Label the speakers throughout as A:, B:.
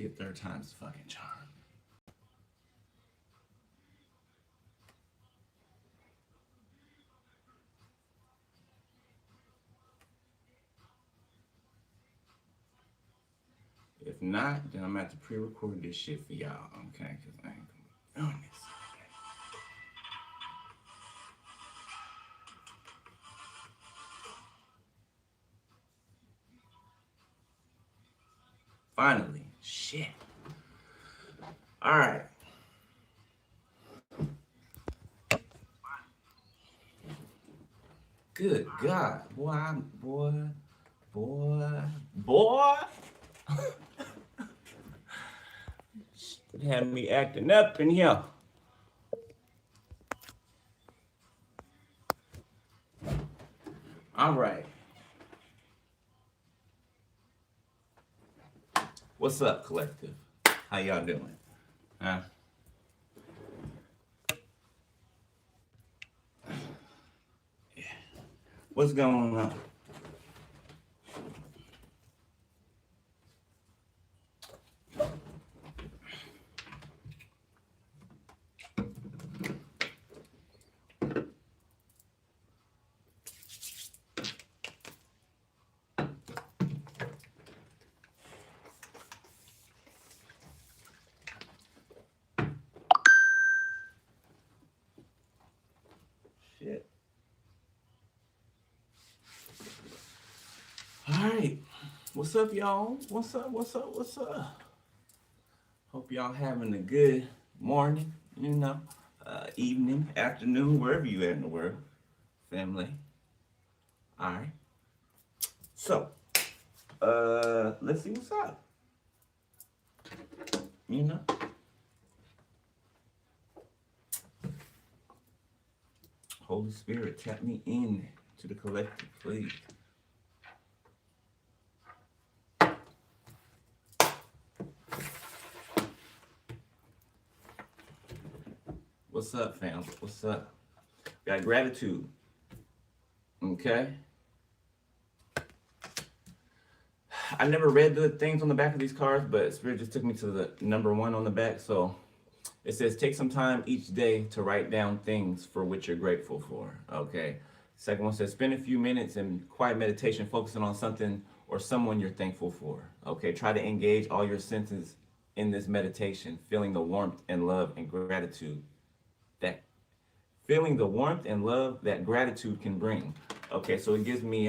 A: See, a third time's the fucking charm. If not, then I'm gonna have to pre-record this shit for y'all, okay? Because I ain't gonna be doing this. Finally, shit. All right. Good God, boy. It had me acting up in here. All right. What's up, collective? How y'all doing? Huh? Yeah. What's going on? Shit. All right. What's up, y'all? What's up? Hope y'all having a good morning, evening, afternoon, wherever you at in the world, family. All right. So, let's see what's up. You know. Holy Spirit, tap me in to the collective, please. What's up, fam? What's up? Got gratitude. Okay. I never read the things on the back of these cards, but Spirit just took me to the number 1 on the back. So it says, take some time each day to write down things for which you're grateful for. Okay. Second one says, spend a few minutes in quiet meditation, focusing on something or someone you're thankful for. Okay. Try to engage all your senses in this meditation, feeling the warmth and love and gratitude that gratitude can bring. Okay. So it gives me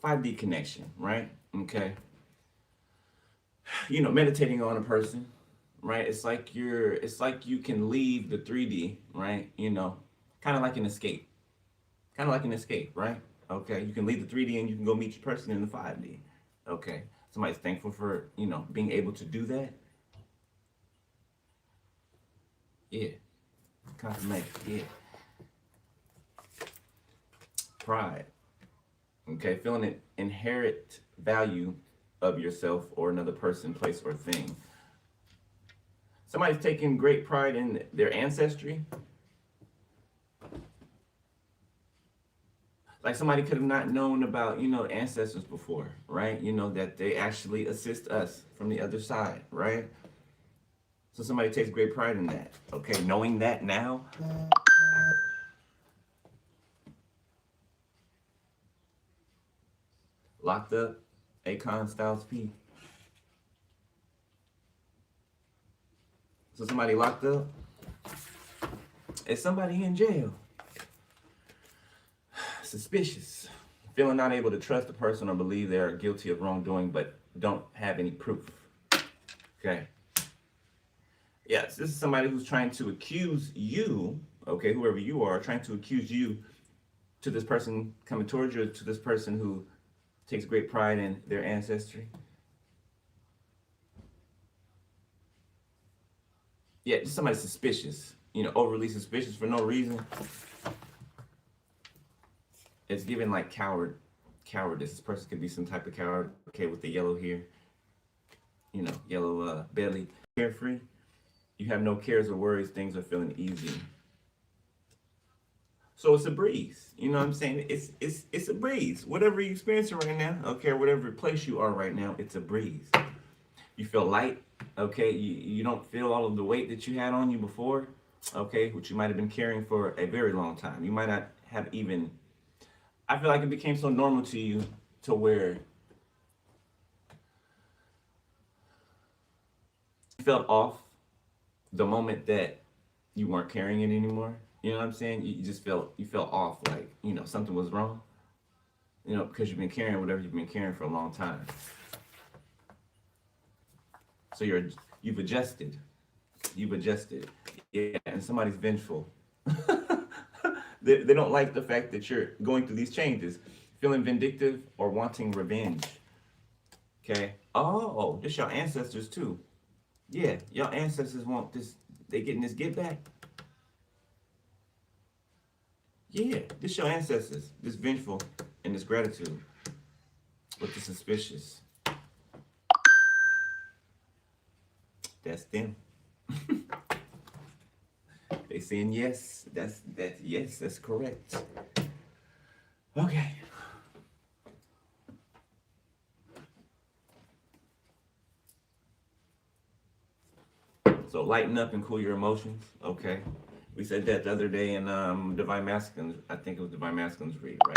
A: 5D connection, right? Okay. Meditating on a person, right? It's like you can leave the 3D, right? Kind of like an escape. Right? Okay. You can leave the 3D and you can go meet your person in the 5D. Okay. Somebody's thankful for, being able to do that. Yeah. Confirmation. Yeah. Pride. Okay. Feeling an inherent value of yourself or another person, place, or thing. Somebody's taking great pride in their ancestry. Like somebody could have not known about, ancestors before, right? That they actually assist us from the other side, right? So somebody takes great pride in that. Okay, knowing that now. Locked up, Akon Styles P. So somebody locked up. Is somebody in jail? Suspicious. Feeling not able to trust a person or believe they are guilty of wrongdoing but don't have any proof. Okay. Yes, this is somebody who's trying to accuse you, okay, whoever you are, trying to accuse you to this person coming towards you, to this person who takes great pride in their ancestry. Yeah, just somebody suspicious, overly suspicious for no reason. It's given like cowardice. This person could be some type of coward, okay, with the yellow hair, yellow belly, carefree. You have no cares or worries. Things are feeling easy. So it's a breeze. You know what I'm saying? It's a breeze. Whatever you're experiencing right now, okay, whatever place you are right now, it's a breeze. You feel light. Okay, you don't feel all of the weight that you had on you before. Okay, which you might have been carrying for a very long time. You might not have even. I feel like it became so normal to you to where you felt off the moment that you weren't carrying it anymore. You know what I'm saying? You just felt off, like something was wrong. Because you've been carrying whatever you've been carrying for a long time. So you've adjusted. You've adjusted. Yeah, and somebody's vengeful. They don't like the fact that you're going through these changes, feeling vindictive or wanting revenge. Okay. Oh, this your ancestors too. Yeah, your ancestors want this. They getting this get back. Yeah, this your ancestors. This vengeful and this gratitude with the suspicious. That's them. They saying yes. That's yes. That's correct. Okay. So lighten up and cool your emotions. Okay. We said that the other day in Divine Masculines. I think it was Divine Masculines read, right?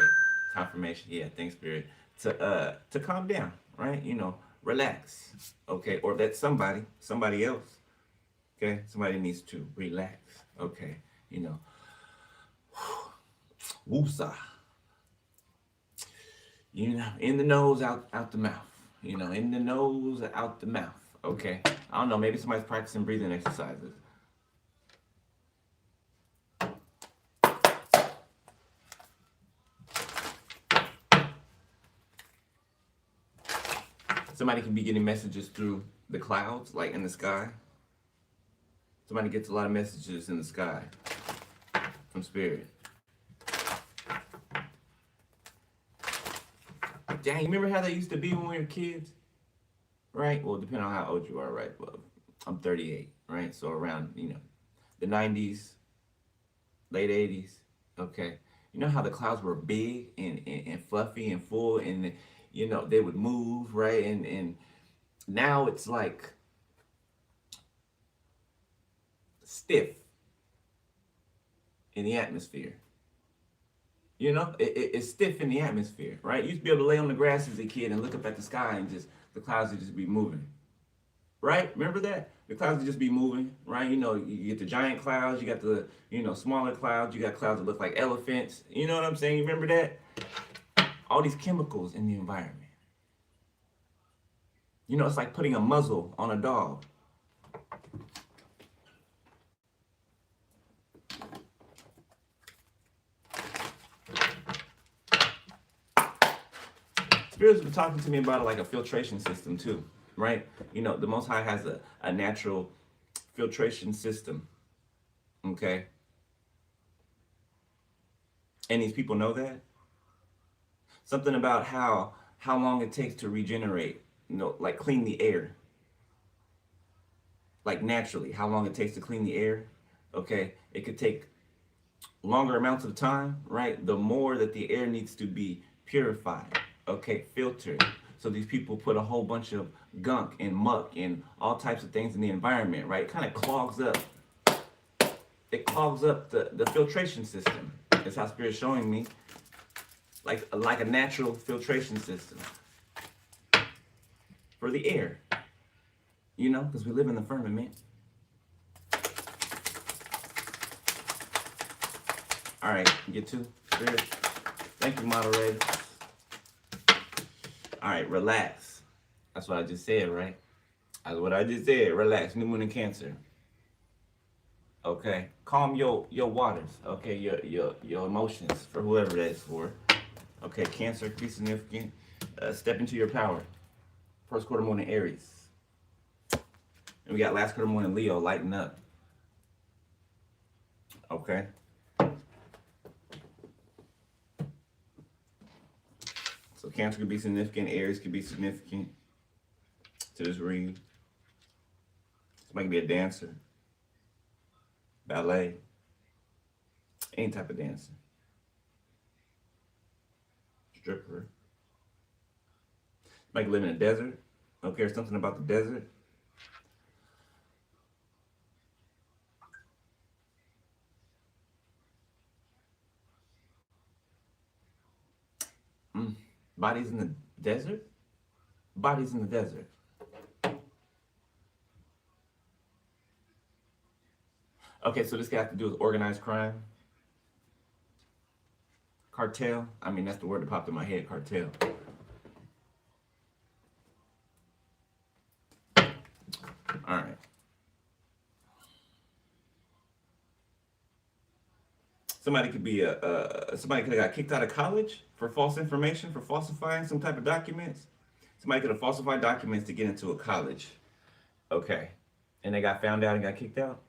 A: Confirmation. Yeah, thanks, Spirit. To calm down, right? Relax. Okay. Or that somebody else. Okay. Somebody needs to relax. Okay. Woosah. In the nose, out the mouth. In the nose, out the mouth. Okay. I don't know. Maybe somebody's practicing breathing exercises. Somebody can be getting messages through the clouds, like in the sky. Somebody gets a lot of messages in the sky from Spirit. Dang, remember how they used to be when we were kids? Right? Well, depending on how old you are, right? Well, I'm 38, right? So around, the 90s, late 80s, okay? You know how the clouds were big and fluffy and full and, they would move, right? And now it's like stiff in the atmosphere. It's stiff in the atmosphere, right? You used to be able to lay on the grass as a kid and look up at the sky and just the clouds would just be moving, right? Remember that? The clouds would just be moving, right? You get the giant clouds, you got the, smaller clouds, you got clouds that look like elephants. You know what I'm saying? You remember that? All these chemicals in the environment. It's like putting a muzzle on a dog. Spirits been talking to me about like a filtration system too, right? The Most High has a natural filtration system, okay? And these people know that. Something about how long it takes to regenerate, like clean the air. Like naturally, how long it takes to clean the air, okay? It could take longer amounts of time, right? The more that the air needs to be purified, okay, filtered. So these people put a whole bunch of gunk and muck and all types of things in the environment, right? It kind of clogs up. It clogs up the filtration system. That's how Spirit's showing me. Like a natural filtration system for the air. Because we live in the firmament. All right, get to Spirit. Thank you, moderator. All right, relax. That's what I just said, right? That's what I just said. Relax. New moon in Cancer. Okay. Calm your waters. Okay, your emotions for whoever that is for. Okay, Cancer, be significant. Step into your power. First quarter moon in Aries. And we got last quarter moon in Leo. Lighten up. Okay. So Cancer could be significant. Aries could be significant to this read. Somebody could be a dancer, ballet, any type of dancer, stripper. Somebody could live in a desert. Okay, or something about the desert. Bodies in the desert? Bodies in the desert. Okay, so this got to do with organized crime. Cartel. I mean, that's the word that popped in my head, cartel. All right. Somebody could be somebody could have got kicked out of college for false information, for falsifying some type of documents. Somebody could have falsified documents to get into a college. Okay. And they got found out and got kicked out.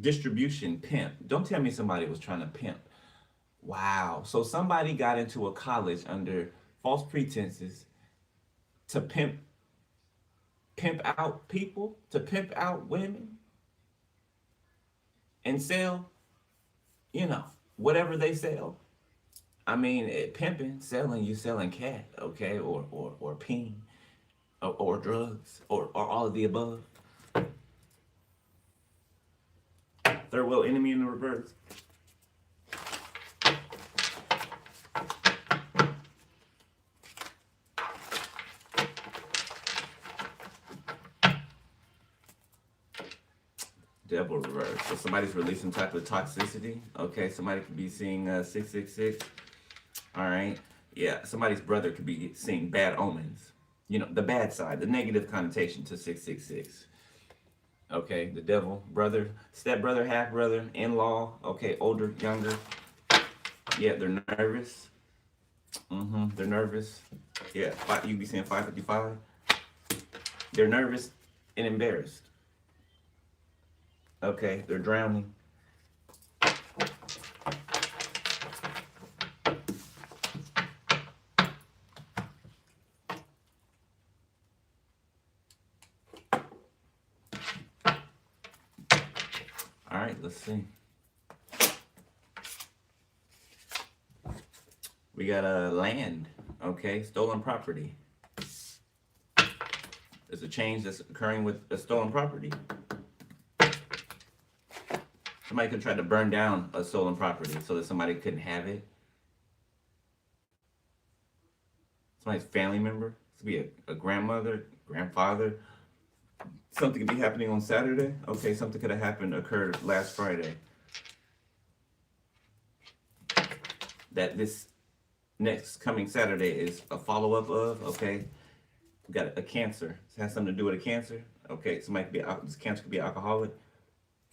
A: Distribution, pimp. Don't tell me somebody was trying to pimp. Wow. So somebody got into a college under false pretenses to pimp out people, to pimp out women and sell, whatever they sell. I mean, pimping, selling, you selling cat, okay, or peen, or drugs, or all of the above. Third world enemy in the reverse. Devil reverse. So somebody's releasing type of toxicity. Okay, somebody could be seeing 666. All right. Yeah, somebody's brother could be seeing bad omens. The bad side, the negative connotation to 666. Okay, the devil, brother, step brother, half brother, in-law. Okay, older, younger. Yeah, they're nervous. They're nervous. Yeah, you be seeing 555. They're nervous and embarrassed. Okay, they're drowning. All right, let's see. We got a land, okay, stolen property. There's a change that's occurring with a stolen property. Somebody could try to burn down a stolen property so that somebody couldn't have it. Somebody's family member. This could be a grandmother, grandfather. Something could be happening on Saturday. Okay, something could have occurred last Friday. That this next coming Saturday is a follow-up of, okay? We got a cancer. It has something to do with a cancer. Okay, somebody could be, this cancer could be alcoholic.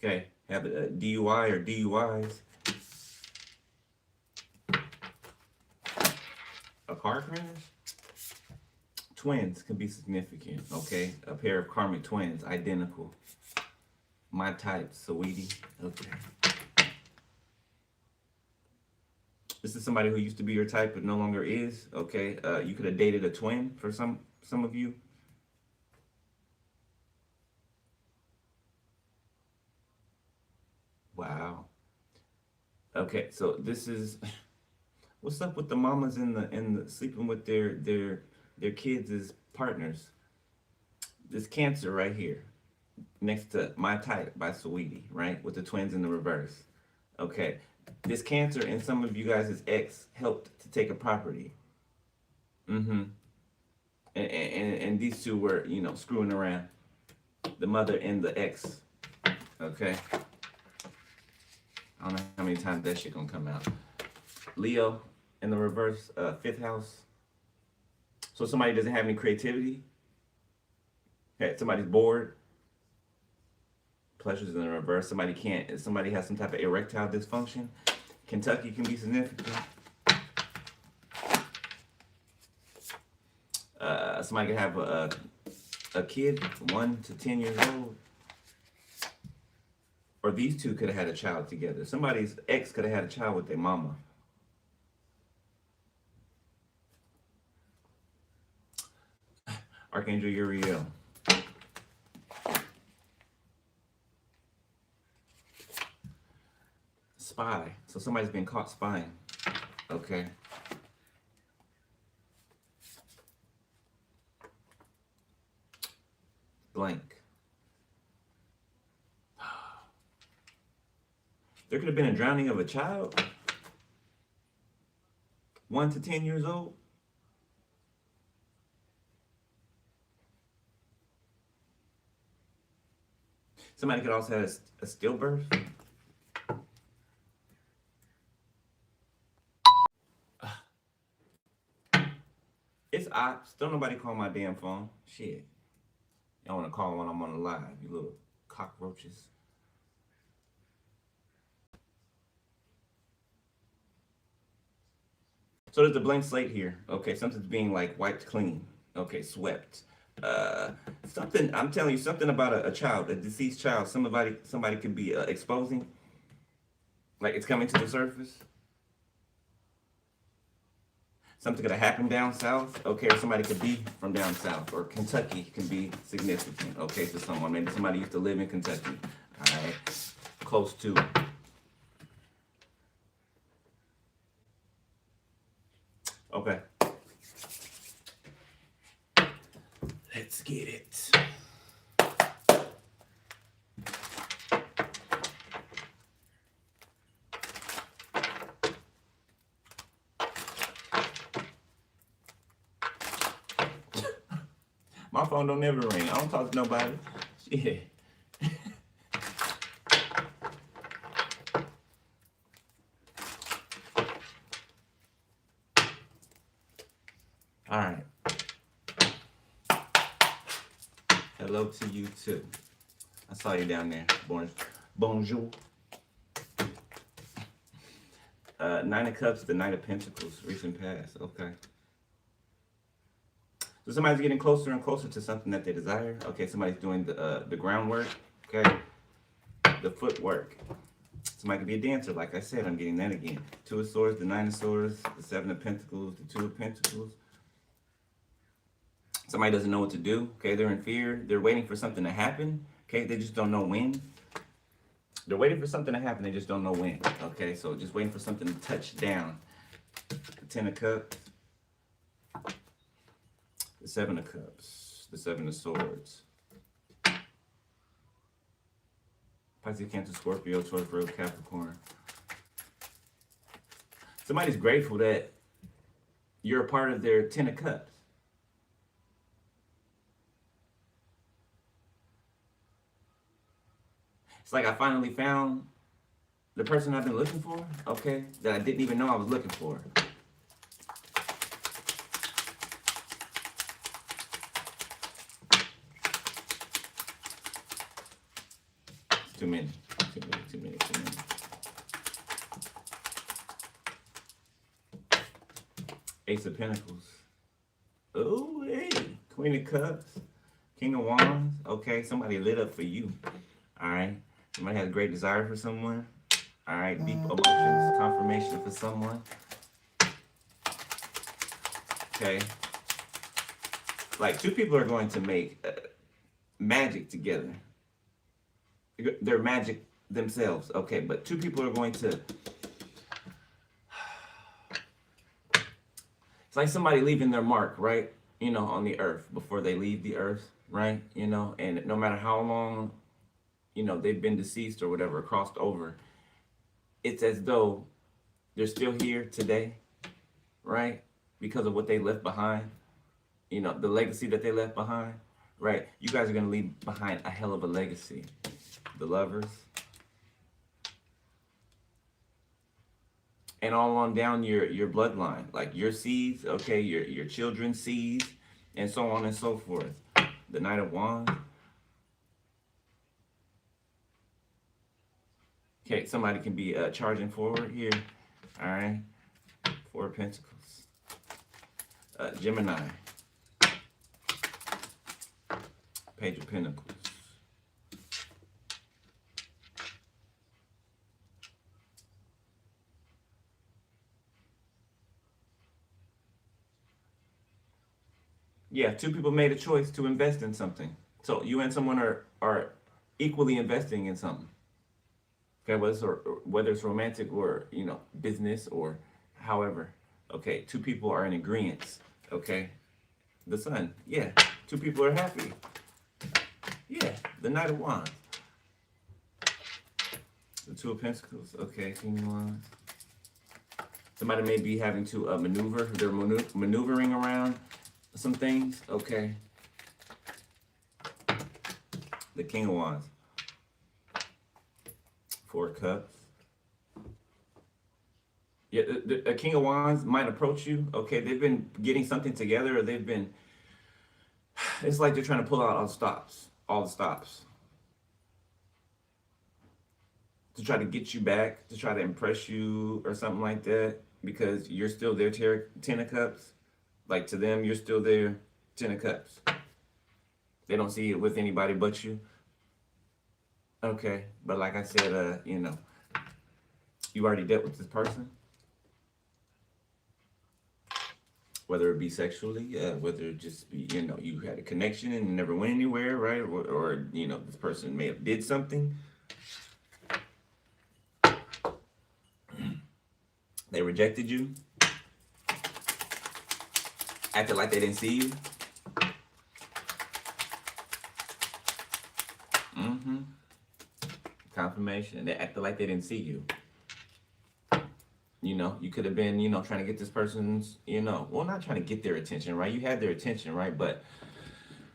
A: Okay, have a DUI or DUIs. A car crash? Twins can be significant, okay? A pair of karmic twins, identical. My type, sweetie. Okay. This is somebody who used to be your type but no longer is, okay? You could have dated a twin for some of you. Wow. Okay, so this is what's up with the mamas in the sleeping with their kids as partners. This cancer right here, next to My Type by Sweetie, right? With the twins in the reverse. Okay. This cancer in some of you guys' ex helped to take a property. Mm-hmm. And these two were, screwing around. The mother and the ex. Okay. I don't know how many times that shit gonna come out. Leo in the reverse, fifth house. So somebody doesn't have any creativity. Okay, somebody's bored. Pleasures in the reverse. Somebody has some type of erectile dysfunction. Kentucky can be significant. Somebody could have a kid, 1 to 10 years old. Or these two could have had a child together. Somebody's ex could have had a child with their mama. Archangel Uriel. Spy. So somebody's been caught spying. Okay. Blank. There could have been a drowning of a child. 1 to 10 years old. Somebody could also have a stillbirth. It's ops. Don't nobody call my damn phone. Shit. Y'all want to call when I'm on the live, you little cockroaches. So there's a blank slate here. Okay, something's being like wiped clean. Okay, swept. Something, I'm telling you, something about a child, a deceased child. Somebody could be exposing. Like it's coming to the surface. Something could have happened down south. Okay, or somebody could be from down south, or Kentucky can be significant. Okay, to someone. Maybe somebody used to live in Kentucky. All right, close to. Okay. Let's get it. My phone don't ever ring. I don't talk to nobody. Yeah. All right. Hello to you too. I saw you down there. Bonjour. Nine of Cups, the Knight of Pentacles, recent past. Okay. So somebody's getting closer and closer to something that they desire. Okay, somebody's doing the groundwork. Okay, the footwork. Somebody could be a dancer, like I said. I'm getting that again. Two of Swords, the Nine of Swords, the Seven of Pentacles, the Two of Pentacles. Somebody doesn't know what to do. Okay, they're in fear. They're waiting for something to happen. Okay, they just don't know when. They're waiting for something to happen. They just don't know when. Okay, so just waiting for something to touch down. The Ten of Cups. The Seven of Cups, the Seven of Swords. Pisces, Cancer, Scorpio, Taurus, Virgo, Capricorn. Somebody's grateful that you're a part of their Ten of Cups. It's like I finally found the person I've been looking for, okay, that I didn't even know I was looking for. Too many. Ace of Pentacles. Oh, hey. Queen of Cups. King of Wands. Okay, somebody lit up for you. All right. Somebody has a great desire for someone. All right. Deep emotions. Confirmation for someone. Okay. Like two people are going to make magic together. They're magic themselves, okay, but two people are going to, it's like somebody leaving their mark, right, you know, on the earth before they leave the earth, right, you know, and no matter how long, you know, they've been deceased or whatever, crossed over, it's as though they're still here today, right, because of what they left behind, you know, the legacy that they left behind, right, you guys are going to leave behind a hell of a legacy. The Lovers. And all on down your bloodline, like your seeds, okay, your children's seeds, and so on and so forth. The Knight of Wands. Okay, somebody can be charging forward here. All right. Four of Pentacles. Gemini. Page of Pentacles. Yeah, two people made a choice to invest in something. So you and someone are equally investing in something. Okay, whether it's romantic or, you know, business or however. Okay, two people are in agreement. Okay, the Sun. Yeah, two people are happy. Yeah, the Knight of Wands. The Two of Pentacles. Okay, King of Wands. Somebody may be having to maneuver. They're maneuvering around some things. Okay. The King of Wands. 4 of Cups. Yeah, the King of Wands might approach you. Okay, they've been getting something together, or they've been. It's like they're trying to pull out all the stops, to try to get you back, to try to impress you, or something like that, because you're still their 10 of Cups. Like, to them, you're still their 10 of Cups. They don't see it with anybody but you. Okay, but like I said, you already dealt with this person. Whether it be sexually, whether it just be, you had a connection and never went anywhere, right? Or this person may have did something. They rejected you. Acted like they didn't see you. Confirmation. They acted like they didn't see you. You could have been, trying to get this person's, well, not trying to get their attention, right? You had their attention, right? But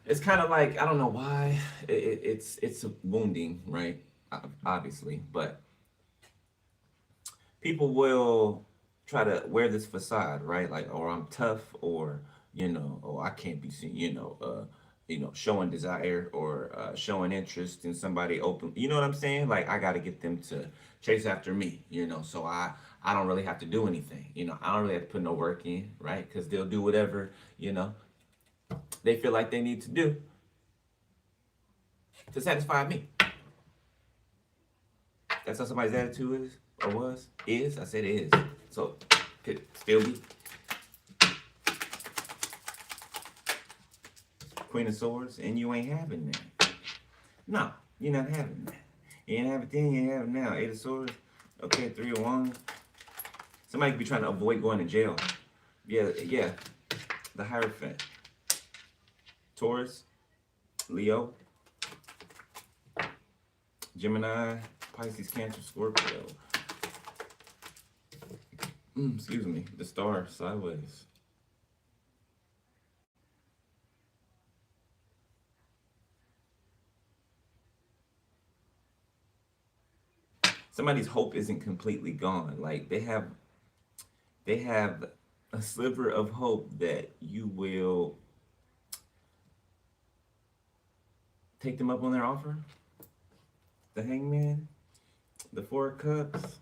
A: it's kind of like, I don't know why. It's wounding, right? Obviously. But people will try to wear this facade, right? Like, or I'm tough, or, oh, I can't be seen, showing desire, or showing interest in somebody open. You know what I'm saying? Like, I got to get them to chase after me, so I don't really have to do anything. I don't really have to put no work in, right? Because they'll do whatever, they feel like they need to do to satisfy me. That's how somebody's attitude is, or was, is. I said is. So, could still be. Queen of Swords, and you ain't having that. No, you're not having that. You ain't have it then, you ain't have it now. 8 of Swords. Okay, 3 of Wands. Somebody could be trying to avoid going to jail. Yeah. The Hierophant. Taurus. Leo. Gemini. Pisces, Cancer, Scorpio. Excuse me. The Star sideways. Somebody's hope isn't completely gone. Like, they have a sliver of hope that you will take them up on their offer. The Hangman, the 4 of Cups.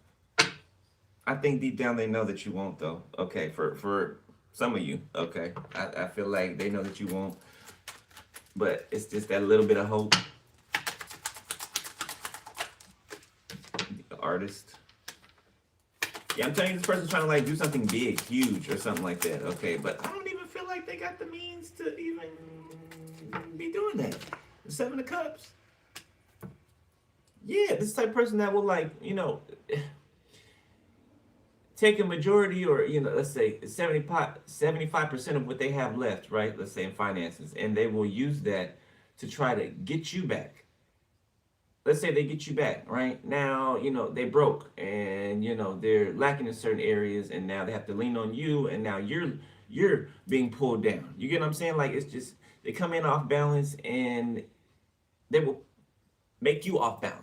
A: I think deep down they know that you won't, though. Okay, for some of you, okay. I feel like they know that you won't, but it's just that little bit of hope. The Artist. Yeah, I'm telling you, this person's trying to like do something big, huge, or something like that. Okay, but I don't even feel like they got the means to even be doing that. The 7 of Cups. Yeah, this type of person that will like, take a majority, or let's say 75% of what they have left, right? Let's say in finances, and they will use that to try to get you back. Let's say they get you back, right? Now, they broke, and they're lacking in certain areas, and now they have to lean on you, and now you're being pulled down. You get what I'm saying? Like, it's just, they come in off balance, and they will make you off balance.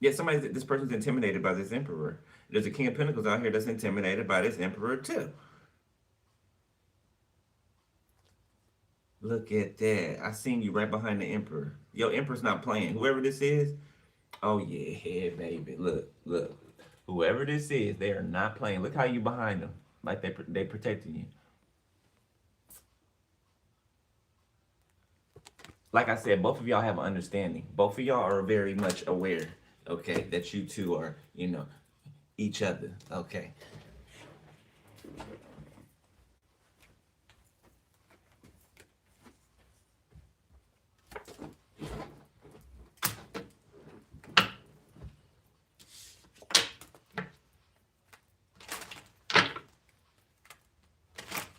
A: Yeah, this person's intimidated by this Emperor. There's a King of Pentacles out here that's intimidated by this Emperor too. Look at that. I seen you right behind the Emperor. Yo, Emperor's not playing. Whoever this is, oh yeah, baby. Look. Whoever this is, they are not playing. Look how you behind them. Like they protecting you. Like I said, both of y'all have an understanding. Both of y'all are very much aware, okay, that you two are, each other, okay.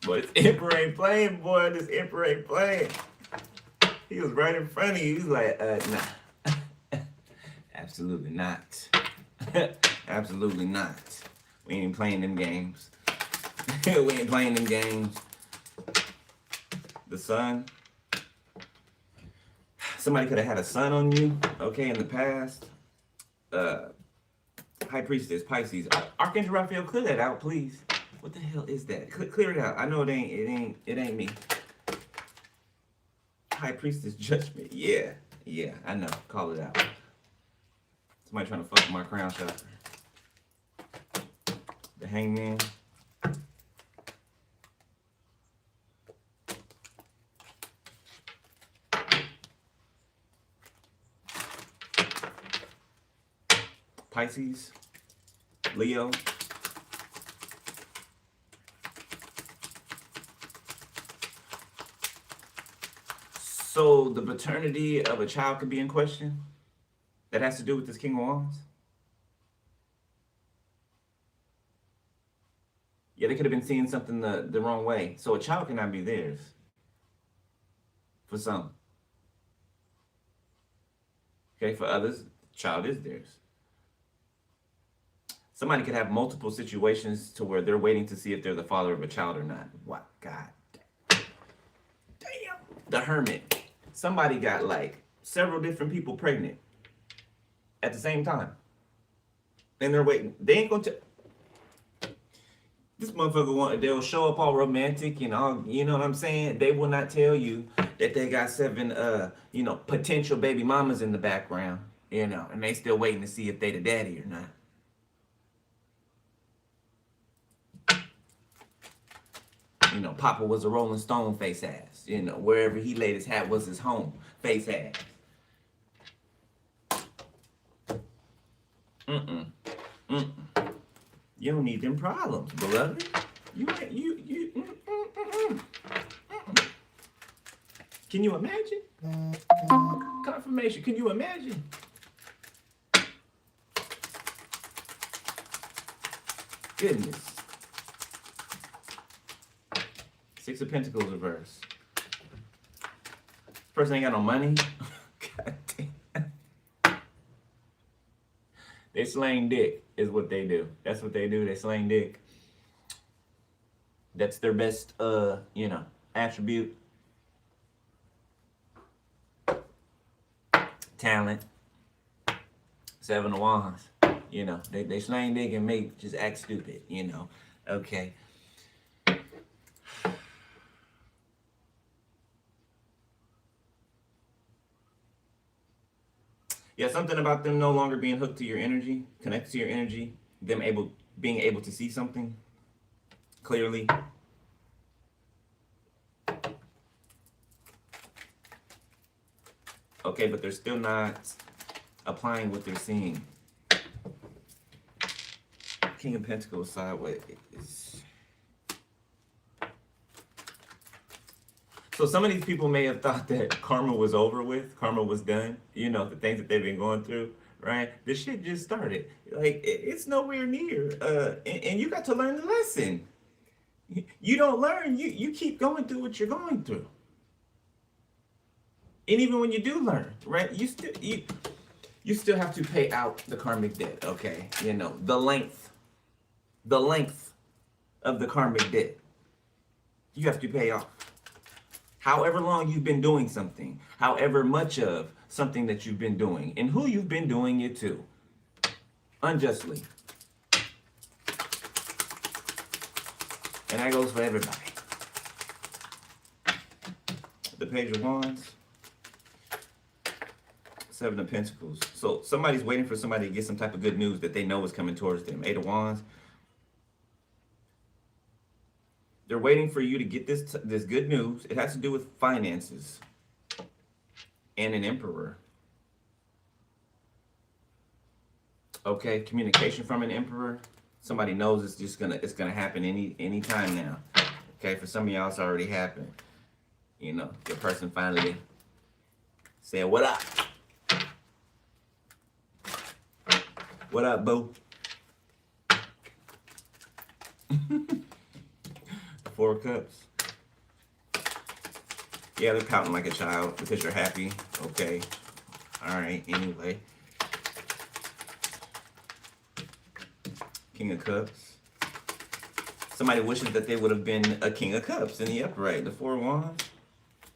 A: Boy, this Emperor ain't playing, boy. This Emperor ain't playing. He was right in front of you. He was like, nah. Absolutely not. Absolutely not. We ain't playing them games. We ain't playing them games. The sun. Somebody could have had a son on you, okay, in the past. High Priestess, Pisces. Archangel Raphael, clear that out, please. What the hell is that? Clear it out. I know it ain't me. High Priestess, Judgment. Yeah, I know. Call it out. Somebody trying to fuck with my crown chakra. The Hangman. Pisces, Leo. So the paternity of a child could be in question? That has to do with this King of Wands? Yeah, they could have been seeing something the wrong way. So a child cannot be theirs. For some. Okay, for others, the child is theirs. Somebody could have multiple situations to where they're waiting to see if they're the father of a child or not. What? God damn. The Hermit. Somebody got like several different people pregnant at the same time. And they're waiting. They ain't gonna this motherfucker they'll show up all romantic and all, you know what I'm saying? They will not tell you that they got 7 potential baby mamas in the background, and they still waiting to see if they the daddy or not. Papa was a Rolling Stone face ass. Wherever he laid his hat was his home face ass. You don't need them problems, beloved. Can you imagine? Confirmation. Can you imagine? Goodness. 6 of Pentacles reverse. Person ain't got no money. God damn. They slang dick is what they do. That's what they do. They slang dick. That's their best, attribute. Talent. 7 of Wands. They slang dick and just act stupid, Okay. Yeah, something about them no longer being hooked to your energy, connected to your energy, them being able to see something clearly. Okay, but they're still not applying what they're seeing. King of Pentacles sideways. So some of these people may have thought that karma was over with, karma was done, the things that they've been going through, right? This shit just started. Like, it's nowhere near. And you got to learn the lesson. You don't learn, you keep going through what you're going through. And even when you do learn, right, you still have to pay out the karmic debt, okay? The length of the karmic debt. You have to pay off. However long you've been doing something, however much of something that you've been doing, and who you've been doing it to, unjustly. And that goes for everybody. The Page of Wands, 7 of Pentacles. So somebody's waiting for somebody to get some type of good news that they know is coming towards them. 8 of Wands. They're waiting for you to get this good news. It has to do with finances and an Emperor. Okay, communication from an Emperor. Somebody knows it's gonna happen any time now. Okay, for some of y'all it's already happened. Your person finally said, "What up? What up, boo?" 4 of Cups. Yeah, they're pouting like a child because you're happy. Okay. All right. Anyway. King of Cups. Somebody wishes that they would have been a King of Cups in the upright. The Four of Wands.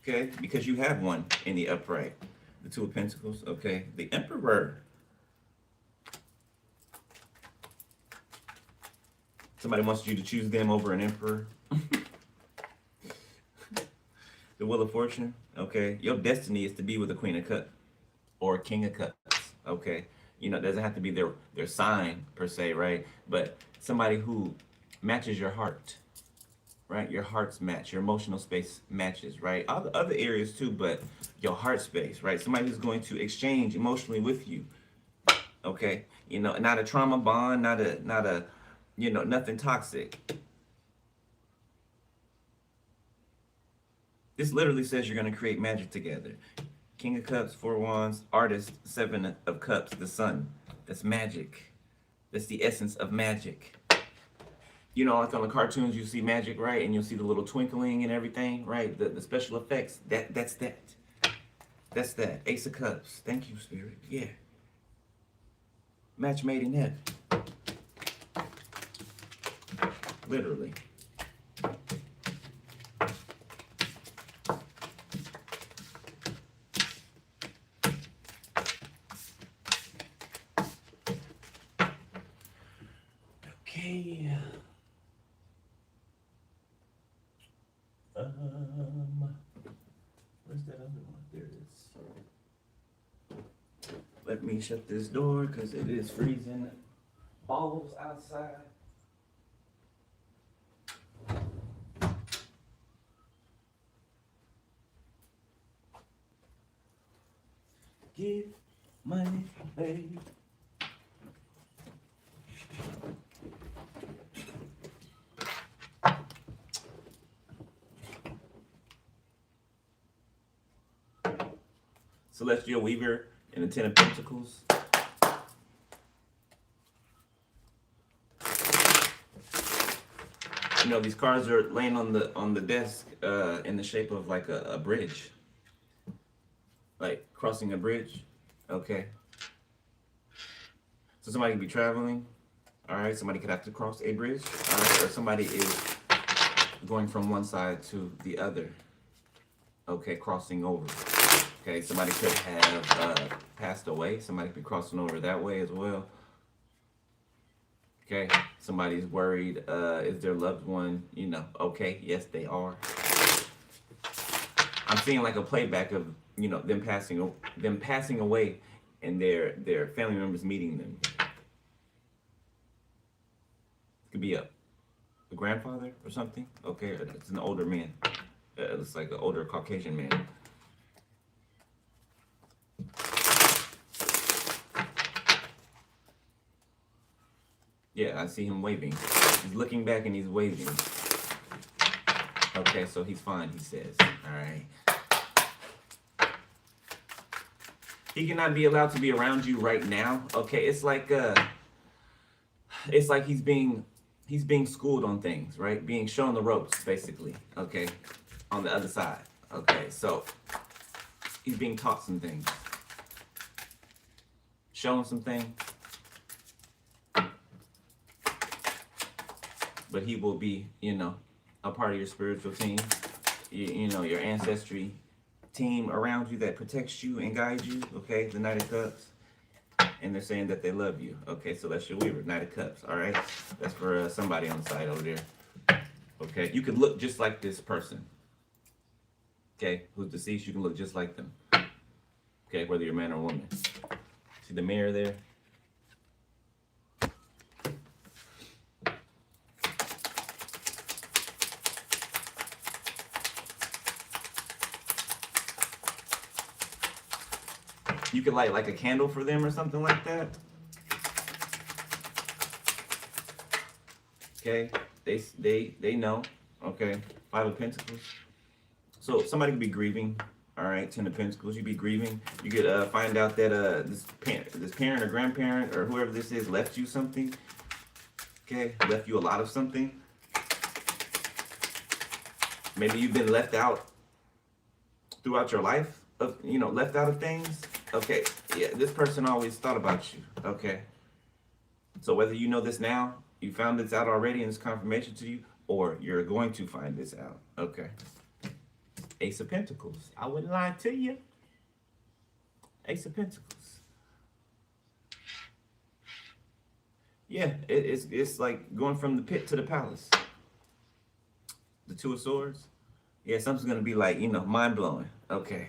A: Okay. Because you have one in the upright. The Two of Pentacles. Okay. The Emperor. Somebody wants you to choose them over an emperor. The Wheel of Fortune. Okay. Your destiny is to be with a Queen of Cups or a King of Cups. Okay. You know, it doesn't have to be their sign per se, right? But somebody who matches your heart, right? Your heart's match, your emotional space matches, right? All the other areas too, but your heart space, right? Somebody who's going to exchange emotionally with you. Okay. You know, not a trauma bond, not a you know, nothing toxic. This literally says you're going to create magic together. King of Cups, Four of Wands, Artist, Seven of Cups, the Sun. That's magic. That's the essence of magic. You know, like on the cartoons, you see magic, right? And you'll see the little twinkling and everything, right? The special effects. That's that. That's that. Ace of Cups. Thank you, Spirit. Yeah. Match made in heaven. Literally. Okay. Where's that other one? There it is. Let me shut this door because it is freezing balls outside. Give money, babe. Celestial Weaver and the Ten of Pentacles. You know, these cards are laying on the desk in the shape of like a bridge. Like crossing a bridge. Okay. So somebody could be traveling. All right. Somebody could have to cross a bridge. All right. Or somebody is going from one side to the other. Okay. Crossing over. Okay. Somebody could have passed away. Somebody could be crossing over that way as well. Okay. Somebody's worried. Is their loved one, you know, okay. Yes, they are. I'm seeing like a playback of, you know, them passing away and their family members meeting them. It could be a grandfather or something. Okay, it's an older man. It looks like an older Caucasian man. Yeah, I see him waving. He's looking back and he's waving. Okay, so he's fine, he says. All right. He cannot be allowed to be around you right now. Okay, it's like he's being schooled on things, right? Being shown the ropes, basically. Okay, on the other side. Okay, so he's being taught some things, shown some things, but he will be, you know, a part of your spiritual team. You know, your ancestry team around you that protects you and guides you. Okay, the Knight of Cups. And they're saying that they love you. Okay, so that's your Weaver, Knight of Cups. All right, that's for somebody on the side over there. Okay, you could look just like this person. Okay, who's deceased, you can look just like them. Okay, whether you're a man or a woman. See the mirror there? You could light like a candle for them or something like that. Okay, they know. Okay, Five of Pentacles. So somebody could be grieving. All right, Ten of Pentacles. You'd be grieving. You could find out that this parent or grandparent or whoever this is left you something. Okay, left you a lot of something. Maybe you've been left out throughout your life of left out of things. Okay, yeah, this person always thought about you. Okay, so whether you know this now, you found this out already and it's confirmation to you, or you're going to find this out. Okay, Ace of Pentacles. I wouldn't lie to you. Ace of Pentacles. Yeah, it's like going from the pit to the palace. The Two of Swords. Yeah, something's gonna be like, mind blowing. Okay.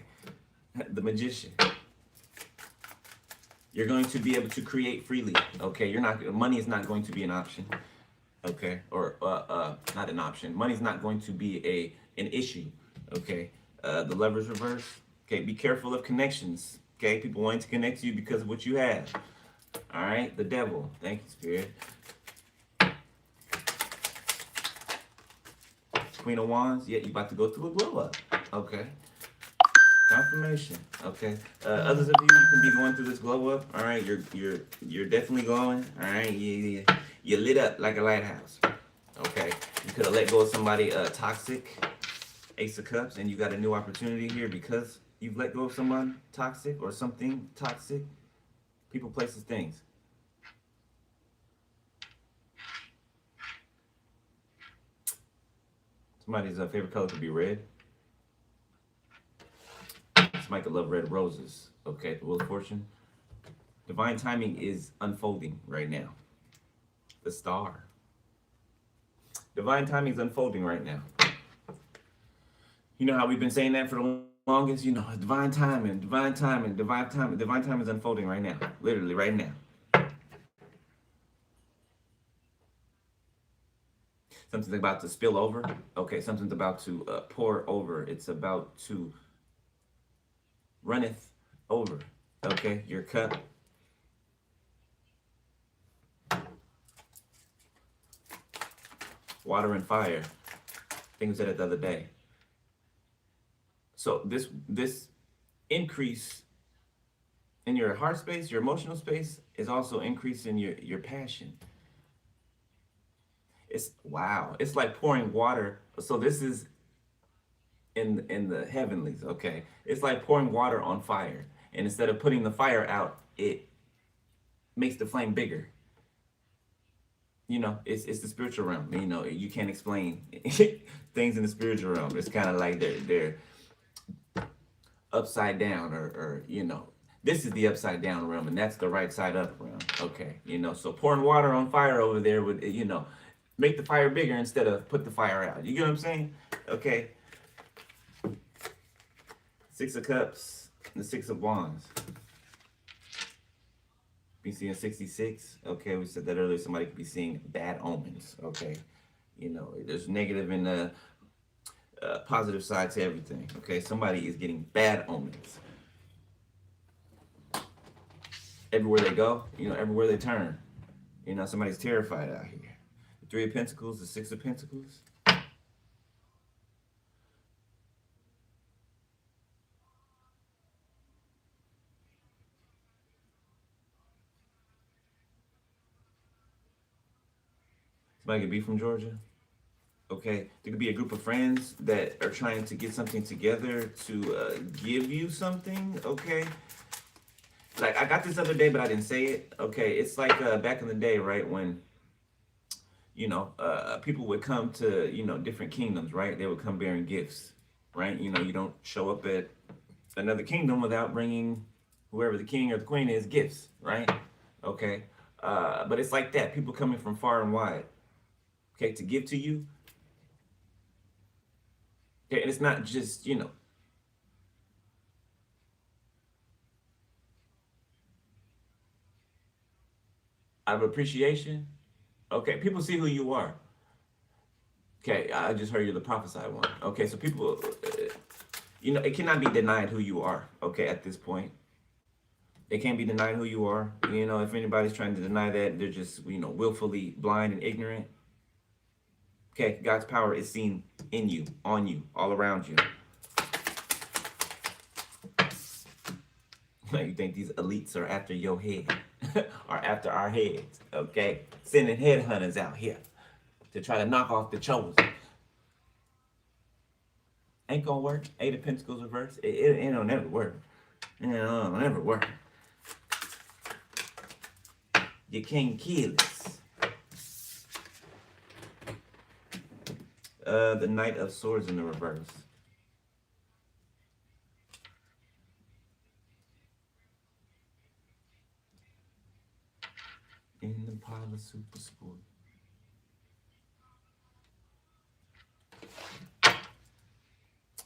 A: The Magician. You're going to be able to create freely. Okay, money is not going to be an option. Okay, or not an option. Money's not going to be an issue. Okay. The Lover's reverse. Okay, be careful of connections. Okay, people wanting to connect to you because of what you have. All right, the Devil. Thank you, Spirit. Queen of Wands. Yeah, you about to go through a glow up. Okay. Confirmation. Okay. Others of you can be going through this glow up. All right, you're definitely glowing. All right, you lit up like a lighthouse. Okay. You could have let go of somebody toxic, Ace of Cups, and you got a new opportunity here because you've let go of someone toxic or something toxic. People, places, things. Somebody's favorite color could be red. Somebody could love red roses. Okay, the Wheel of Fortune. Divine timing is unfolding right now. The Star. Divine timing is unfolding right now. You know how we've been saying that for the longest? Divine timing, divine timing, divine timing. Divine timing is unfolding right now. Literally right now. Something's about to spill over. Okay, something's about to pour over. It's about to runneth over. Okay, your cup. Water and fire. I think we said it the other day. So this increase in your heart space, your emotional space, is also increasing your passion. It's like pouring water. So this is in the heavenlies. Okay, it's like pouring water on fire, and instead of putting the fire out, it makes the flame bigger. It's the spiritual realm. You can't explain things in the spiritual realm. It's kind of like they're upside down, or this is the upside down realm, and that's the right side up realm. Okay, so pouring water on fire over there would make the fire bigger instead of put the fire out. You get what I'm saying? Okay. Six of Cups and the Six of Wands. Be seeing 66. Okay, we said that earlier. Somebody could be seeing bad omens. Okay, there's negative and positive side to everything. Okay, somebody is getting bad omens. Everywhere they go, everywhere they turn, somebody's terrified out here. The Three of Pentacles, the Six of Pentacles. Somebody could be from Georgia. Okay, there could be a group of friends that are trying to get something together to give you something. Okay, like I got this other day, but I didn't say it. Okay, it's like back in the day, right, when people would come to different kingdoms, right? They would come bearing gifts, right? You don't show up at another kingdom without bringing whoever the king or the queen is gifts, right? Okay, but it's like that. People coming from far and wide. Okay, to give to you. Okay, and it's not just, out of appreciation. Okay, people see who you are. Okay, I just heard you're the prophesied one. Okay, so people, it cannot be denied who you are. Okay, at this point, it can't be denied who you are. If anybody's trying to deny that, they're just, willfully blind and ignorant. Okay, God's power is seen in you, on you, all around you. You think these elites are after your head, or after our heads, okay? Sending headhunters out here to try to knock off the chosen. Ain't gonna work. Eight of Pentacles reverse. It don't never work. It don't never work. You can't kill this. The Knight of Swords in the reverse. In the pile of super sport.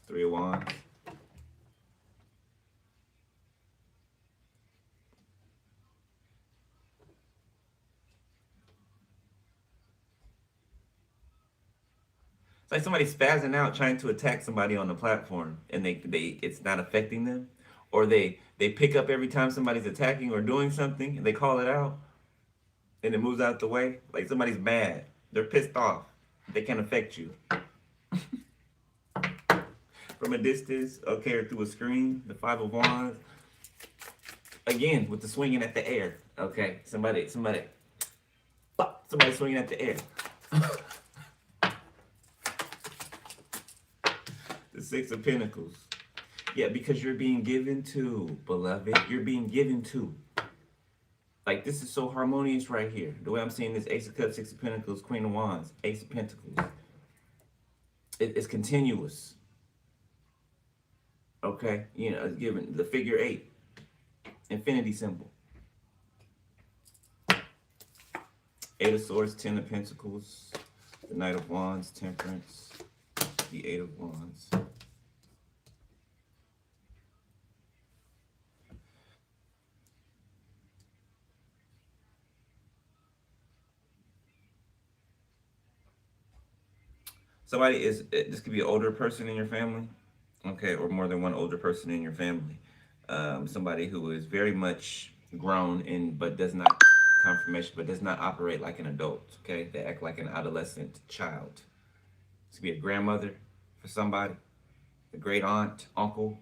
A: Three of Wands. It's like somebody spazzing out trying to attack somebody on the platform, and they it's not affecting them, or they pick up every time somebody's attacking or doing something, and they call it out, and it moves out the way. Like somebody's mad, they're pissed off, they can't affect you from a distance, okay, or through a screen. The Five of Wands, again with the swinging at the air, okay. Somebody swinging at the air. The Six of Pentacles. Yeah, because you're being given to, beloved. You're being given to. Like, this is so harmonious right here. The way I'm seeing this: Ace of Cups, Six of Pentacles, Queen of Wands, Ace of Pentacles. It's continuous. Okay? You know, it's given the figure 8. Infinity symbol. Eight of Swords, Ten of Pentacles, the Knight of Wands, Temperance, the Eight of Wands. Somebody is, this could be an older person in your family, okay, or more than one older person in your family. Somebody who is very much grown but does not, confirmation, but does not operate like an adult, okay? They act like an adolescent child. This could be a grandmother for somebody, a great aunt, uncle.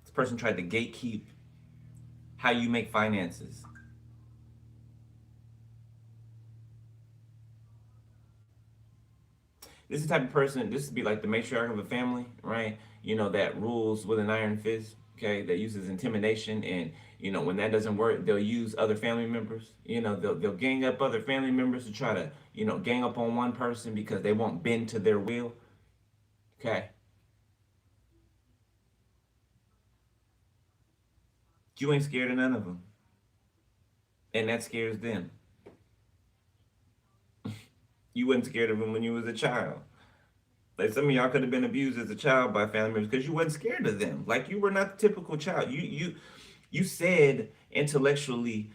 A: This person tried to gatekeep how you make finances. This is the type of person, this would be like the matriarch of a family, right? You know, that rules with an iron fist, okay? That uses intimidation, and, you know, when that doesn't work, they'll use other family members. You know, they'll gang up other family members to try to, you know, gang up on one person because they won't bend to their will, okay? You ain't scared of none of them, and that scares them. You wasn't scared of them when you was a child. Like some of y'all could have been abused as a child by family members because you wasn't scared of them. Like you were not the typical child. You said intellectually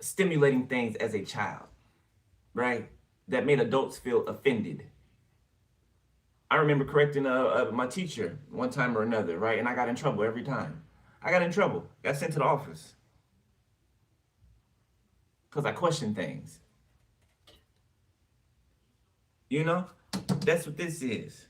A: stimulating things as a child, right? That made adults feel offended. I remember correcting my teacher one time or another, right? And I got in trouble every time. I got in trouble. Got sent to the office because I questioned things. You know, that's what this is.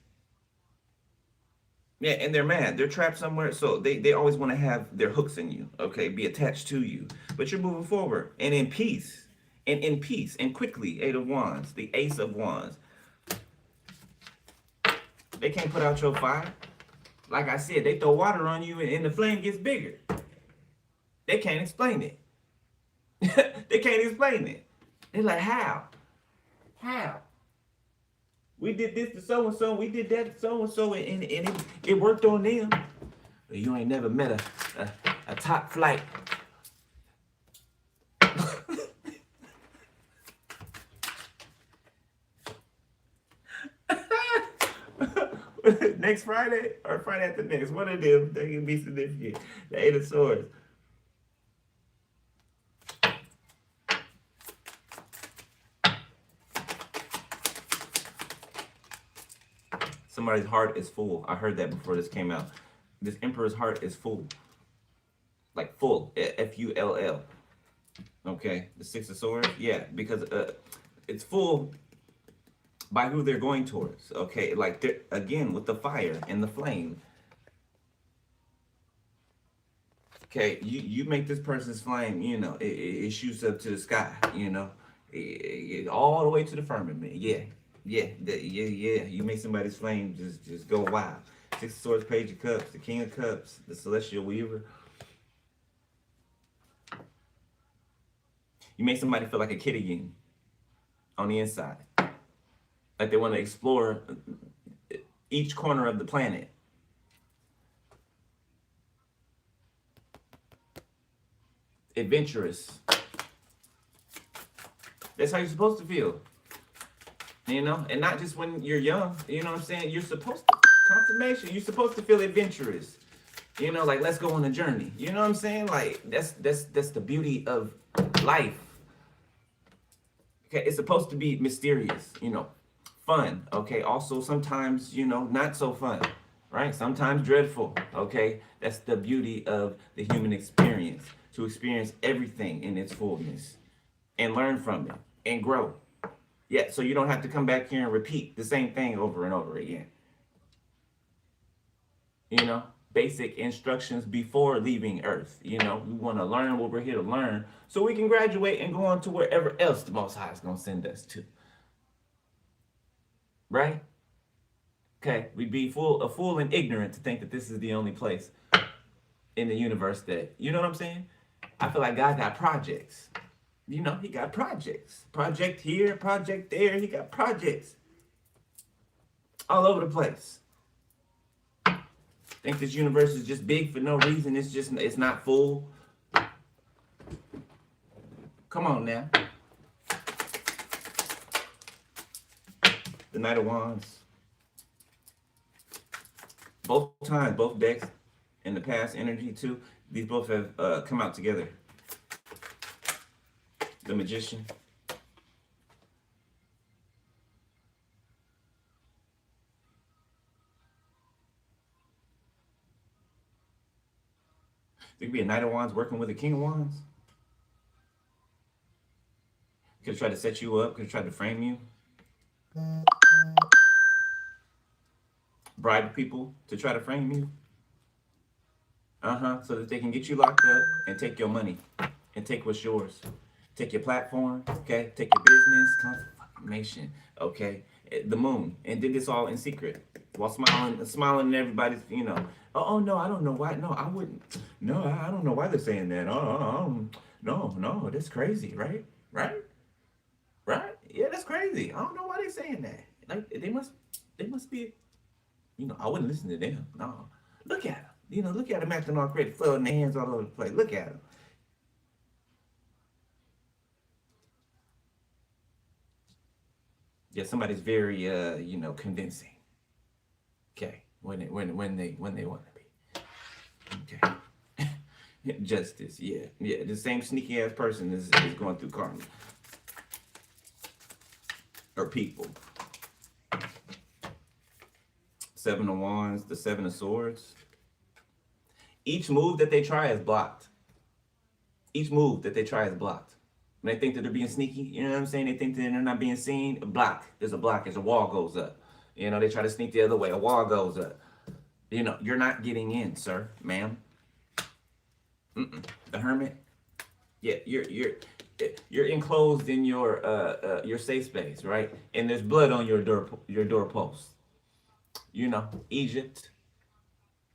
A: Yeah, and they're mad. They're trapped somewhere, so they always want to have their hooks in you, okay, be attached to you. But you're moving forward and in peace, and in peace, and quickly. Eight of Wands, the Ace of Wands. They can't put out your fire. Like I said, they throw water on you and the flame gets bigger. They can't explain it. They can't explain it. They're like, how? How? We did this to so and so, we did that to so and so, and it worked on them. But you ain't never met a top flight. Next Friday or Friday after next, one of them, they can be significant. The Eight of Swords. Somebody's heart is full. I heard that before this came out. This Emperor's heart is full. Like full. F-U-L-L. Okay. The Six of Swords. Yeah, because it's full by who they're going towards. Okay. Like, again, with the fire and the flame. Okay. You make this person's flame, you know, it shoots up to the sky, you know. All the way to the firmament. Yeah, yeah. You make somebody's flame just go wild. Six of Swords, Page of Cups, the King of Cups, the Celestial Weaver. You make somebody feel like a kid again on the inside, like they want to explore each corner of the planet. Adventurous. That's how you're supposed to feel. You know, and not just when you're young. You know what I'm saying? You're supposed to, confirmation. You're supposed to feel adventurous. You know, like let's go on a journey. You know what I'm saying? Like that's the beauty of life. Okay, it's supposed to be mysterious. You know, fun. Okay, also sometimes not so fun. Right? Sometimes dreadful. Okay, that's the beauty of the human experience. To experience everything in its fullness and learn from it and grow. Yeah, so you don't have to come back here and repeat the same thing over and over again. You know, basic instructions before leaving Earth. You know, we want to learn what we're here to learn so we can graduate and go on to wherever else the Most High is going to send us to. Right? Okay, we'd be a fool and ignorant to think that this is the only place in the universe that, you know what I'm saying? I feel like God got projects. You know, he got projects. Project here, project there. He got projects all over the place. Think this universe is just big for no reason. It's not full. Come on now. The Knight of Wands. Both times, both decks in the past energy too. These both have come out together. The Magician. There could be a Knight of Wands working with a King of Wands. Could try to set you up, could try to frame you. Bribe people to try to frame you. So that they can get you locked up and take your money and take what's yours. Take your platform, okay? Take your business, confirmation, okay? The moon, and did this all in secret while smiling at everybody's, oh no, I don't know why. No, I wouldn't. No, I don't know why they're saying that. No, that's crazy, right? Right? Yeah, that's crazy. I don't know why they're saying that. Like they must be, I wouldn't listen to them. No, look at them. Look at them acting all crazy, floating their hands all over the place. Look at them. Yeah, somebody's very, convincing. Okay, when they want to be. Okay, justice. Yeah. The same sneaky ass person is going through karma or people. Seven of Wands, the Seven of Swords. Each move that they try is blocked. When they think that they're being sneaky, you know what I'm saying? They think that they're not being seen. A block. There's a wall goes up. They try to sneak the other way. A wall goes up. You're not getting in, sir, ma'am. The Hermit. Yeah, you're enclosed in your safe space, right? And there's blood on your doorpost. Egypt.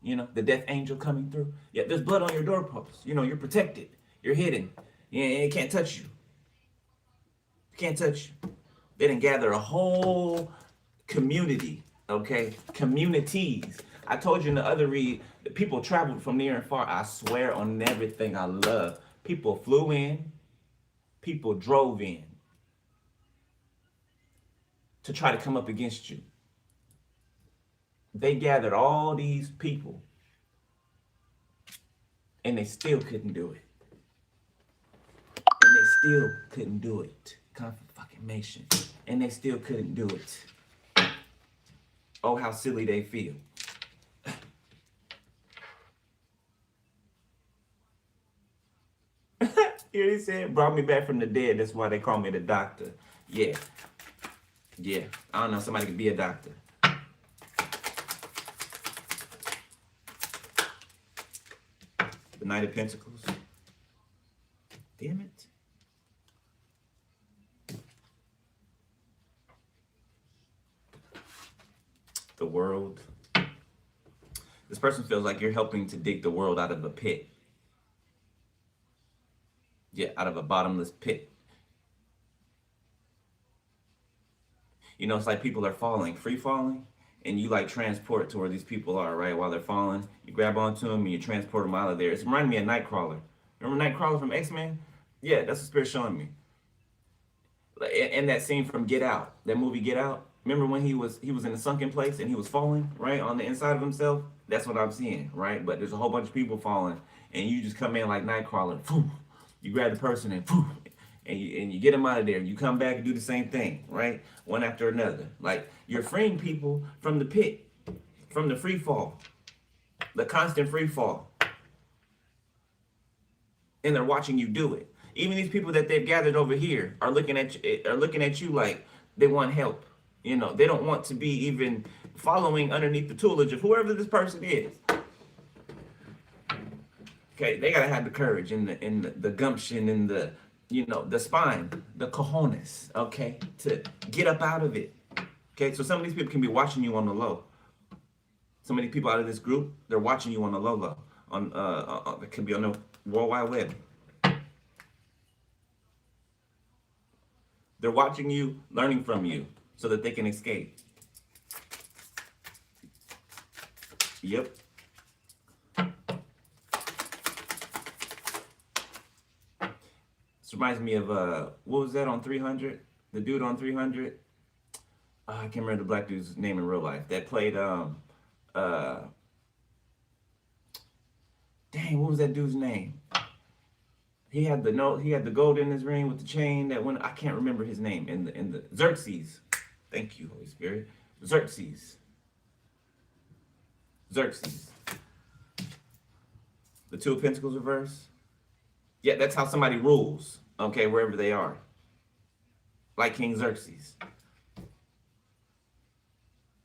A: The death angel coming through. Yeah, there's blood on your doorpost. You're protected. You're hidden. Yeah, it can't touch you. Can't touch you. They didn't gather a whole community, okay? Communities. I told you in the other read, that people traveled from near and far. I swear on everything I love. People flew in. People drove in to try to come up against you. They gathered all these people and they still couldn't do it. Confirmation. And they still couldn't do it. Oh, how silly they feel. Here he said, brought me back from the dead. That's why they call me the doctor. Yeah. I don't know. Somebody could be a doctor. The Knight of Pentacles. Damn it. The world. This person feels like you're helping to dig the world out of a pit. Yeah, out of a bottomless pit. You know, it's like people are falling, free falling, and you like transport to where these people are, right? While they're falling, you grab onto them and you transport them out of there. It's reminding me of Nightcrawler. Remember Nightcrawler from X-Men? Yeah, that's the spirit showing me. And that scene from Get Out, that movie Get Out. Remember when he was in a sunken place and he was falling, right, on the inside of himself? That's what I'm seeing, right? But there's a whole bunch of people falling, and you just come in like Nightcrawler. Phew, you grab the person and phew, and you get them out of there. You come back and do the same thing, right? One after another. Like you're freeing people from the pit, from the free fall, the constant free fall, and they're watching you do it. Even these people that they've gathered over here are looking at you like they want help. You know, they don't want to be even following underneath the tutelage of whoever this person is. Okay, they gotta have the courage and the gumption and the, you know, the spine, the cojones, okay, to get up out of it. Okay, so some of these people can be watching you on the low. So many people out of this group, they're watching you on the low. It could be on the World Wide Web. They're watching you, learning from you, so that they can escape. Yep. This reminds me of what was that on 300? The dude on 300. I can't remember the black dude's name in real life. That played dang, what was that dude's name? He had the gold in his ring with the chain that went. I can't remember his name. In the Xerxes. Thank you, Holy Spirit. Xerxes. The Two of Pentacles reverse. Yeah, that's how somebody rules, okay, wherever they are. Like King Xerxes.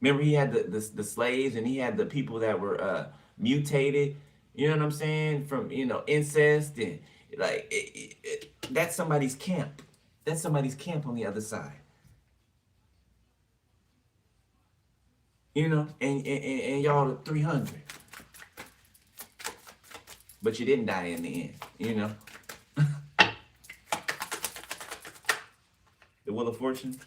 A: Remember, he had the slaves, and he had the people that were mutated, you know what I'm saying, from, you know, incest, and like that's somebody's camp. That's somebody's camp on the other side. You know, and y'all are 300. But you didn't die in the end, you know. The Wheel of Fortune.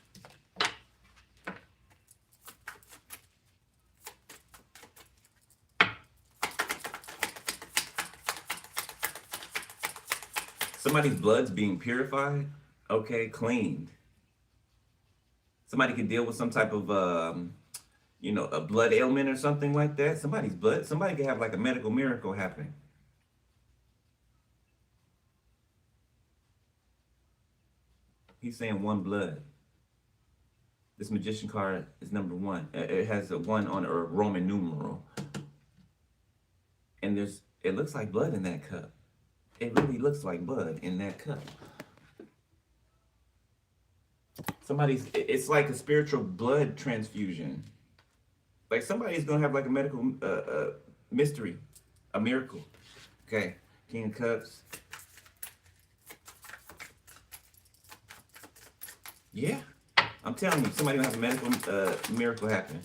A: Somebody's blood's being purified, okay, cleaned. Somebody could deal with some type of, you know, a blood ailment or something like that. Somebody's blood, somebody could have like a medical miracle happening. He's saying one blood. This Magician card is number 1. It has a 1 on a Roman numeral. And it looks like blood in that cup. It really looks like blood in that cup. It's like a spiritual blood transfusion. Like somebody's gonna have like a medical mystery, a miracle. Okay, King of Cups. Yeah, I'm telling you, somebody gonna have a medical miracle happen.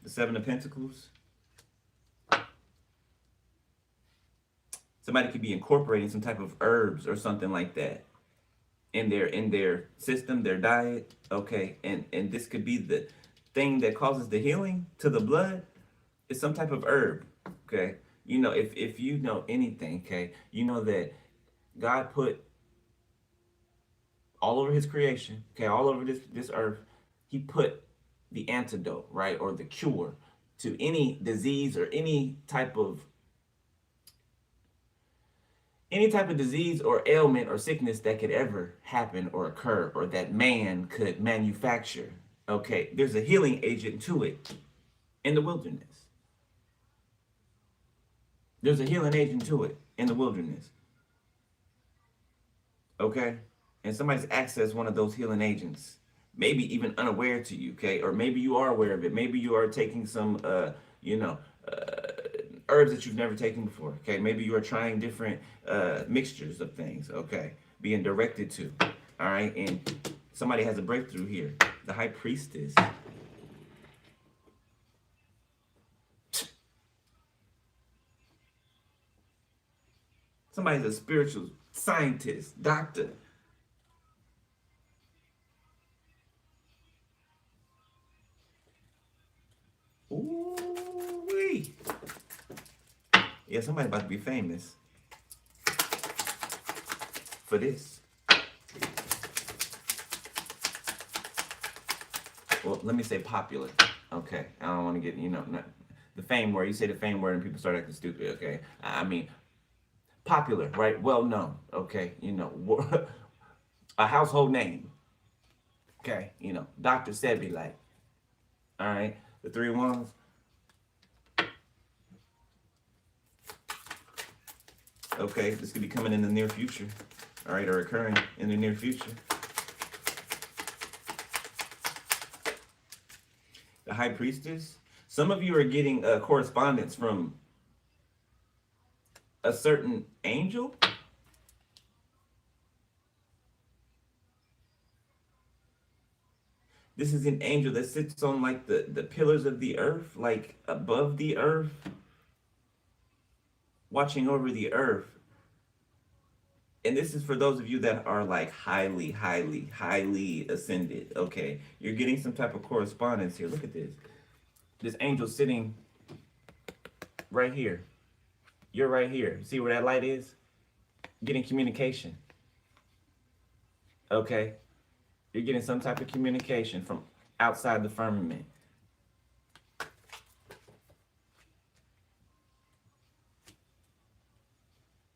A: The Seven of Pentacles. Somebody could be incorporating some type of herbs or something like that in their system, their diet. Okay, and this could be the thing that causes the healing to the blood. Is some type of herb. Okay, you know, if you know anything, okay, you know that God put all over his creation, okay, all over this earth, he put the antidote, right, or the cure to any disease or any type of disease or ailment or sickness that could ever happen or occur or that man could manufacture. Okay, there's a healing agent to it in the wilderness. There's a healing agent to it in the wilderness. Okay? And somebody's accessed one of those healing agents, maybe even unaware to you, okay? Or maybe you are aware of it. Maybe you are taking some, herbs that you've never taken before, okay? Maybe you are trying different mixtures of things, okay? Being directed to, all right? And somebody has a breakthrough here. The High Priestess. Somebody's a spiritual scientist, doctor. Ooh-wee. Yeah, somebody's about to be famous for this. Well, let me say popular. Okay, I don't want to get, not, the fame word. You say the fame word and people start acting stupid, okay? I mean, popular, right? Well known, okay? A household name, okay? Dr. Sebi, like, all right? The three ones. Okay, this could be coming in the near future, all right, or occurring in the near future. The high priestess. Some of you are getting correspondence from a certain angel. This is an angel that sits on like the pillars of the earth, like above the earth, watching over the earth. And this is for those of you that are like highly, highly, highly ascended. Okay, you're getting some type of correspondence here. Look at this. This angel sitting right here. You're right here. See where that light is? Getting communication. Okay? You're getting some type of communication from outside the firmament.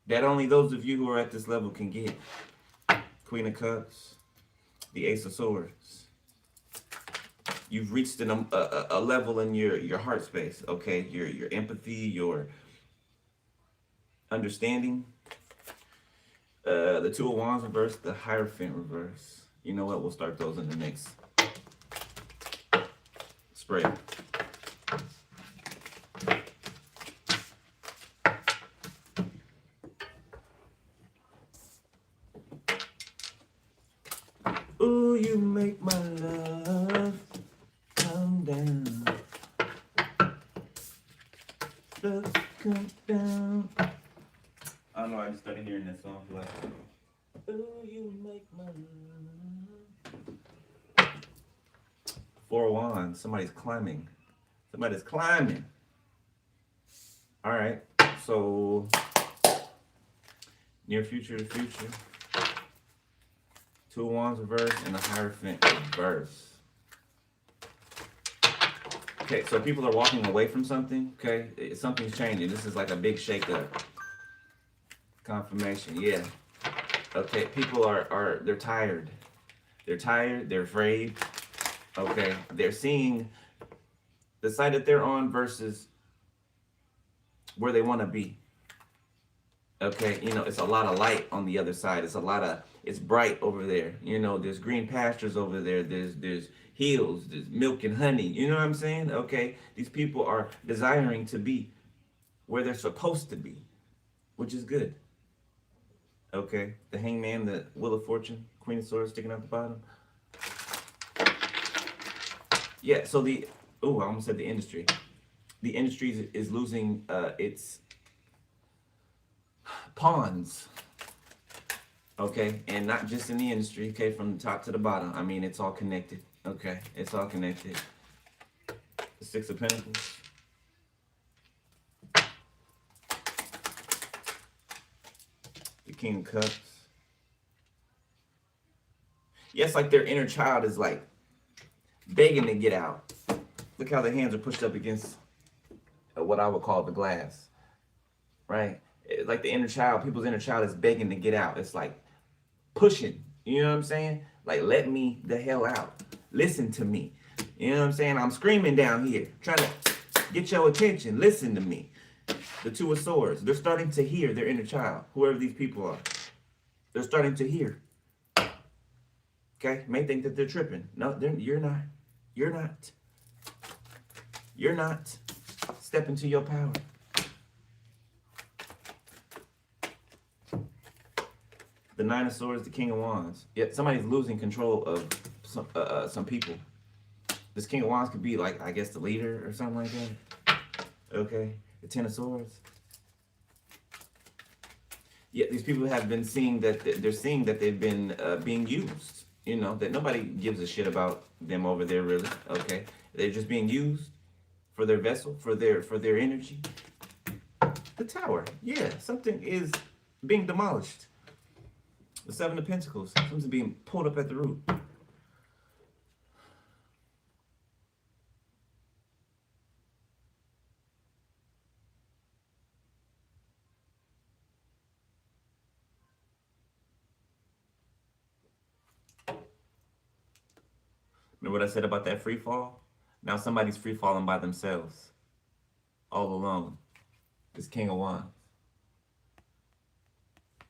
A: That only those of you who are at this level can get. Queen of Cups, the Ace of Swords. You've reached a level in your heart space, okay? Your empathy, your understanding. The Two of Wands reverse, the Hierophant reverse. You know what? We'll start those in the next spread. Ooh, you make my love come down. Love come down. I don't know, I just started hearing that song. Like, ooh, you make my love. Four of Wands. Somebody's climbing. Somebody's climbing. All right. So, near future to future. Two of Wands reverse and the Hierophant reverse. Okay, so people are walking away from something. Okay, something's changing. This is like a big shakeup. Confirmation, yeah. Okay, people they're tired. They're tired, they're afraid. Okay, they're seeing the side that they're on versus where they want to be. Okay, it's a lot of light on the other side. It's bright over there. There's green pastures over there. There's hills, there's milk and honey. You know what I'm saying? Okay, these people are desiring to be where they're supposed to be, which is good. Okay, the Hangman, the Wheel of Fortune, Queen of Swords sticking out the bottom. Yeah, so I almost said the industry. The industry is losing its pawns. Okay, and not just in the industry, okay, from the top to the bottom. I mean, it's all connected. Okay, it's all connected. The Six of Pentacles. The King of Cups. Yes, like their inner child is like begging to get out. Look how their hands are pushed up against what I would call the glass. Right? Like the inner child, people's inner child is begging to get out. It's like pushing. You know what I'm saying? Like, let me the hell out. Listen to me. You know what I'm saying? I'm screaming down here, trying to get your attention. Listen to me. The Two of Swords. They're starting to hear their inner child, whoever these people are. They're starting to hear. Okay? May think that they're tripping. No, you're not. You're not. You're not. Step into your power. The Nine of Swords, the King of Wands. Yeah, somebody's losing control of some people. This King of Wands could be like, I guess, the leader or something like that. Okay. The Ten of Swords. Yeah, these people have been seeing that they're seeing that they've been being used. You know that nobody gives a shit about them over there, really. Okay, they're just being used for their vessel, for their energy. The tower, yeah, something is being demolished. The Seven of Pentacles, something's being pulled up at the root. Remember what I said about that free fall? Now somebody's free falling by themselves, all alone. This King of Wands.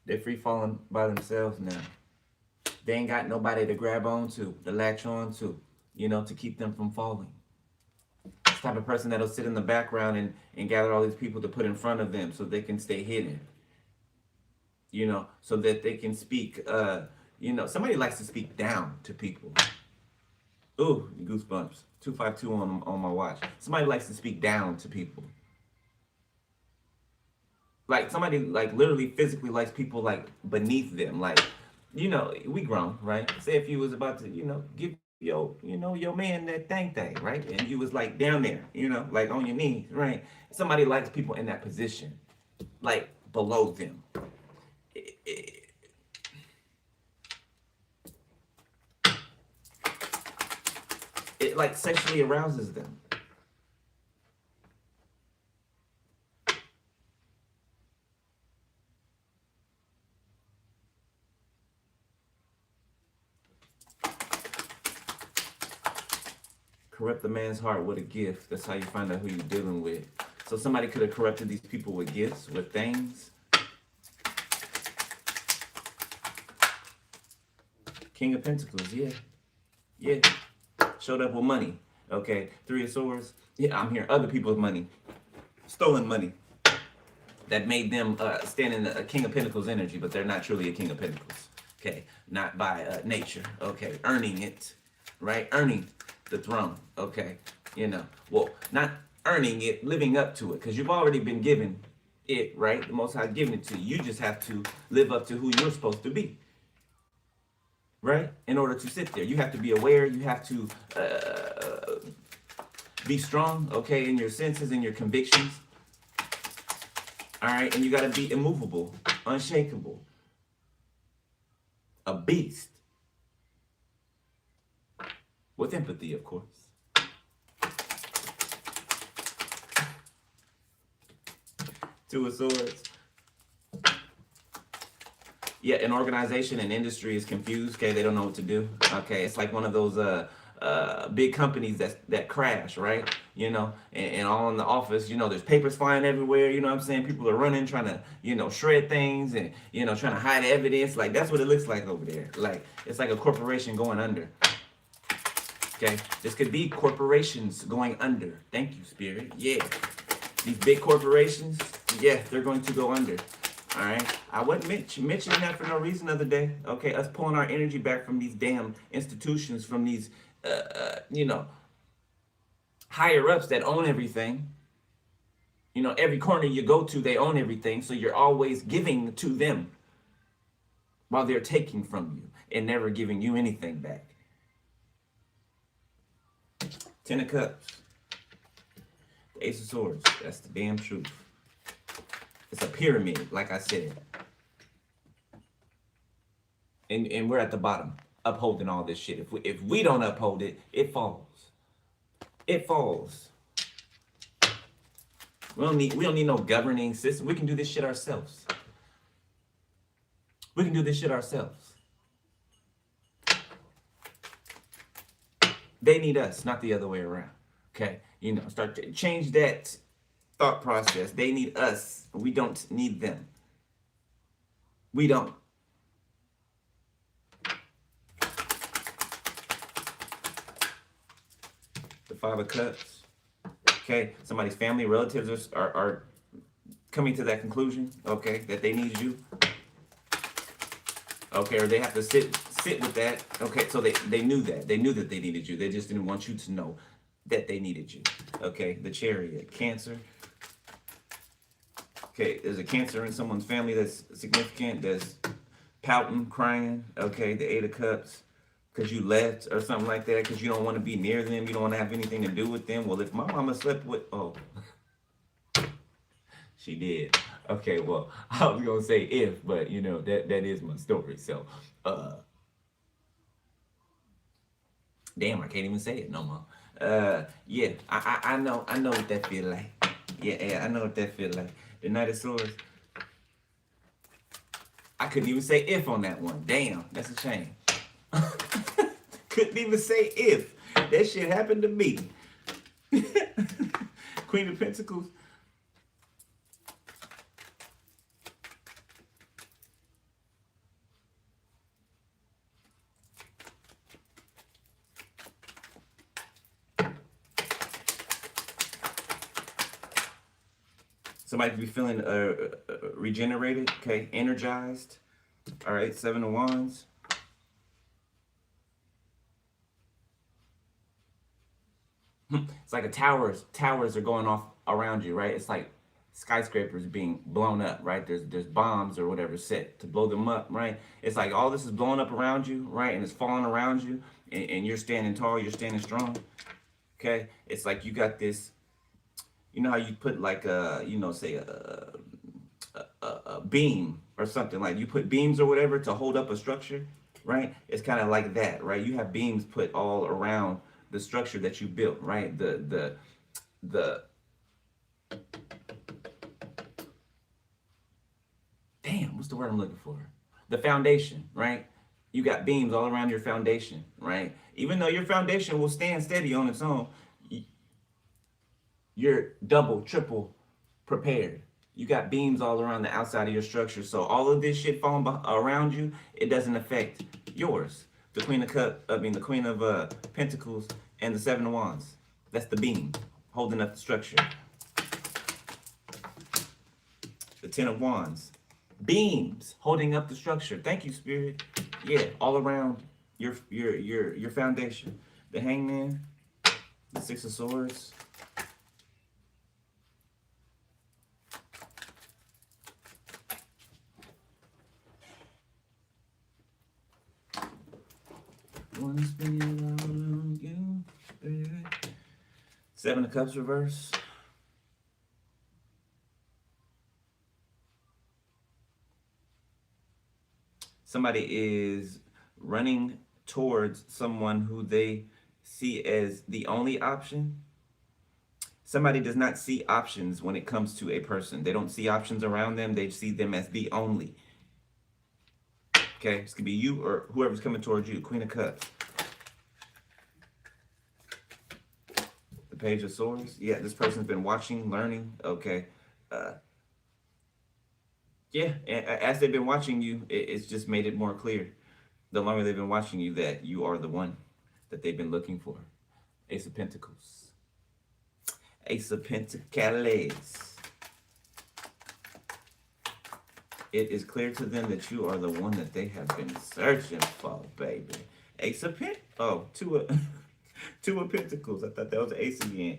A: They're free falling by themselves now. They ain't got nobody to grab onto, to latch on to, to keep them from falling. This type of person that'll sit in the background and gather all these people to put in front of them so they can stay hidden. So that they can speak, somebody likes to speak down to people. Ooh, goosebumps. 252 on my watch. Somebody likes to speak down to people. Like somebody like literally physically likes people like beneath them. Like, we grown, right? Say if you was about to, give your man that thing, right? And you was like down there, like on your knees, right? Somebody likes people in that position, like below them. It like sexually arouses them. Corrupt the man's heart with a gift. That's how you find out who you're dealing with. So somebody could have corrupted these people with gifts, with things. King of Pentacles, yeah. Yeah. Showed up with money. Okay. Three of Swords. Yeah, I'm hearing other people's money. Stolen money. That made them stand in a King of Pentacles energy, but they're not truly a King of Pentacles. Okay. Not by nature. Okay. Earning it. Right? Earning the throne. Okay. Well, not earning it, living up to it, because you've already been given it, right? The Most High giving it to you. You just have to live up to who you're supposed to be. Right? In order to sit there, you have to be aware. You have to be strong, okay, in your senses and your convictions. All right, and you got to be immovable, unshakable, a beast, with empathy, of course. Two of Swords. Yeah, an organization and industry is confused. Okay, they don't know what to do. Okay, it's like one of those big companies that crash, right? And all in the office, there's papers flying everywhere. You know what I'm saying? People are running, trying to, shred things and, trying to hide evidence. Like, that's what it looks like over there. Like, it's like a corporation going under. Okay, this could be corporations going under. Thank you, Spirit. Yeah, these big corporations, yeah, they're going to go under. All right, I wasn't mentioning that for no reason the other day. Okay, us pulling our energy back from these damn institutions, from these, higher ups that own everything. Every corner you go to, they own everything. So you're always giving to them while they're taking from you and never giving you anything back. Ten of Cups. The Ace of Swords. That's the damn truth. It's a pyramid, like I said. And we're at the bottom, upholding all this shit. If we don't uphold it, it falls. It falls. We don't need no governing system. We can do this shit ourselves. We can do this shit ourselves. They need us, not the other way around. Okay? Start to change that thought process. They need us. We don't need them. We don't. The Five of Cups. Okay? Somebody's family, relatives are coming to that conclusion, okay, that they need you. Okay, or they have to sit with that. Okay, so they knew that. They knew that they needed you. They just didn't want you to know that they needed you. Okay, the Chariot, Cancer. Okay, there's a cancer in someone's family that's significant, that's pouting, crying. Okay, the Eight of Cups, because you left or something like that, because you don't want to be near them, you don't want to have anything to do with them. Well, if my mama slept with, oh, she did. Okay, well, I was gonna say if, but you know that is my story. So, damn, I can't even say it no more. Yeah, I know what that feel like. Yeah, I know what that feel like. The Knight of Swords. I couldn't even say if on that one. Damn, that's a shame. Couldn't even say if. That shit happened to me. Queen of Pentacles. Somebody could be feeling regenerated, okay, energized. All right, Seven of Wands. It's like towers are going off around you, right? It's like skyscrapers being blown up, right? There's bombs or whatever set to blow them up, right? It's like all this is blowing up around you, right? And it's falling around you, and you're standing tall, you're standing strong. Okay? It's like you got this, you know how you put like a, you know, say a beam or something, like you put beams or whatever to hold up a structure, right? It's kind of like that, right? You have beams put all around the structure that you built, right? The damn, what's the word I'm looking for? The foundation, right? You got beams all around your foundation, right? Even though your foundation will stand steady on its own, you're double, triple prepared. You got beams all around the outside of your structure. So all of this shit falling around you, it doesn't affect yours. The Queen of the Queen of Pentacles and the Seven of Wands. That's the beam holding up the structure. The Ten of Wands. Beams holding up the structure. Thank you, Spirit. Yeah, all around your foundation. The Hangman, the Six of Swords. Wanna spend it all on you, baby. Seven of Cups reverse. Somebody is running towards someone who they see as the only option. Somebody does not see options when it comes to a person. They don't see options around them. They see them as the only. Okay, this could be you or whoever's coming towards you. Queen of Cups. The Page of Swords. Yeah, this person's been watching, learning. Okay. Yeah, and as they've been watching you, it's just made it more clear. The longer they've been watching you, that you are the one that they've been looking for. Ace of Pentacles. Ace of Pentacles. It is clear to them that you are the one that they have been searching for, baby. Ace of two of Pentacles. I thought that was Ace again.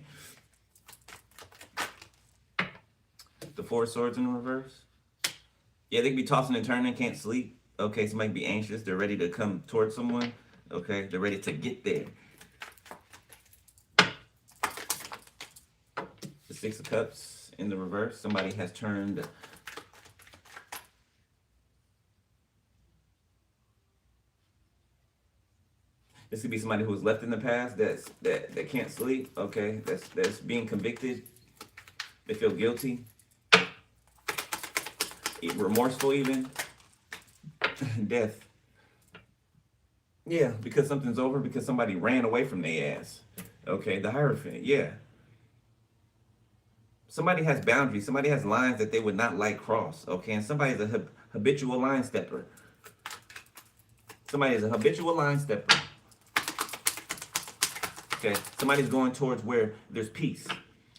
A: The Four of Swords in reverse. Yeah, they can be tossing and turning, can't sleep. Okay, somebody be anxious. They're ready to come towards someone. Okay, they're ready to get there. The Six of Cups in the reverse. Somebody has turned. This could be somebody who was left in the past that can't sleep. Okay, that's being convicted. They feel guilty, remorseful even. Death. Yeah, because something's over, because somebody ran away from their ass. Okay, the Hierophant. Yeah. Somebody has boundaries. Somebody has lines that they would not like cross. Okay, and somebody's a habitual line stepper. Somebody is a habitual line stepper. Okay, somebody's going towards where there's peace,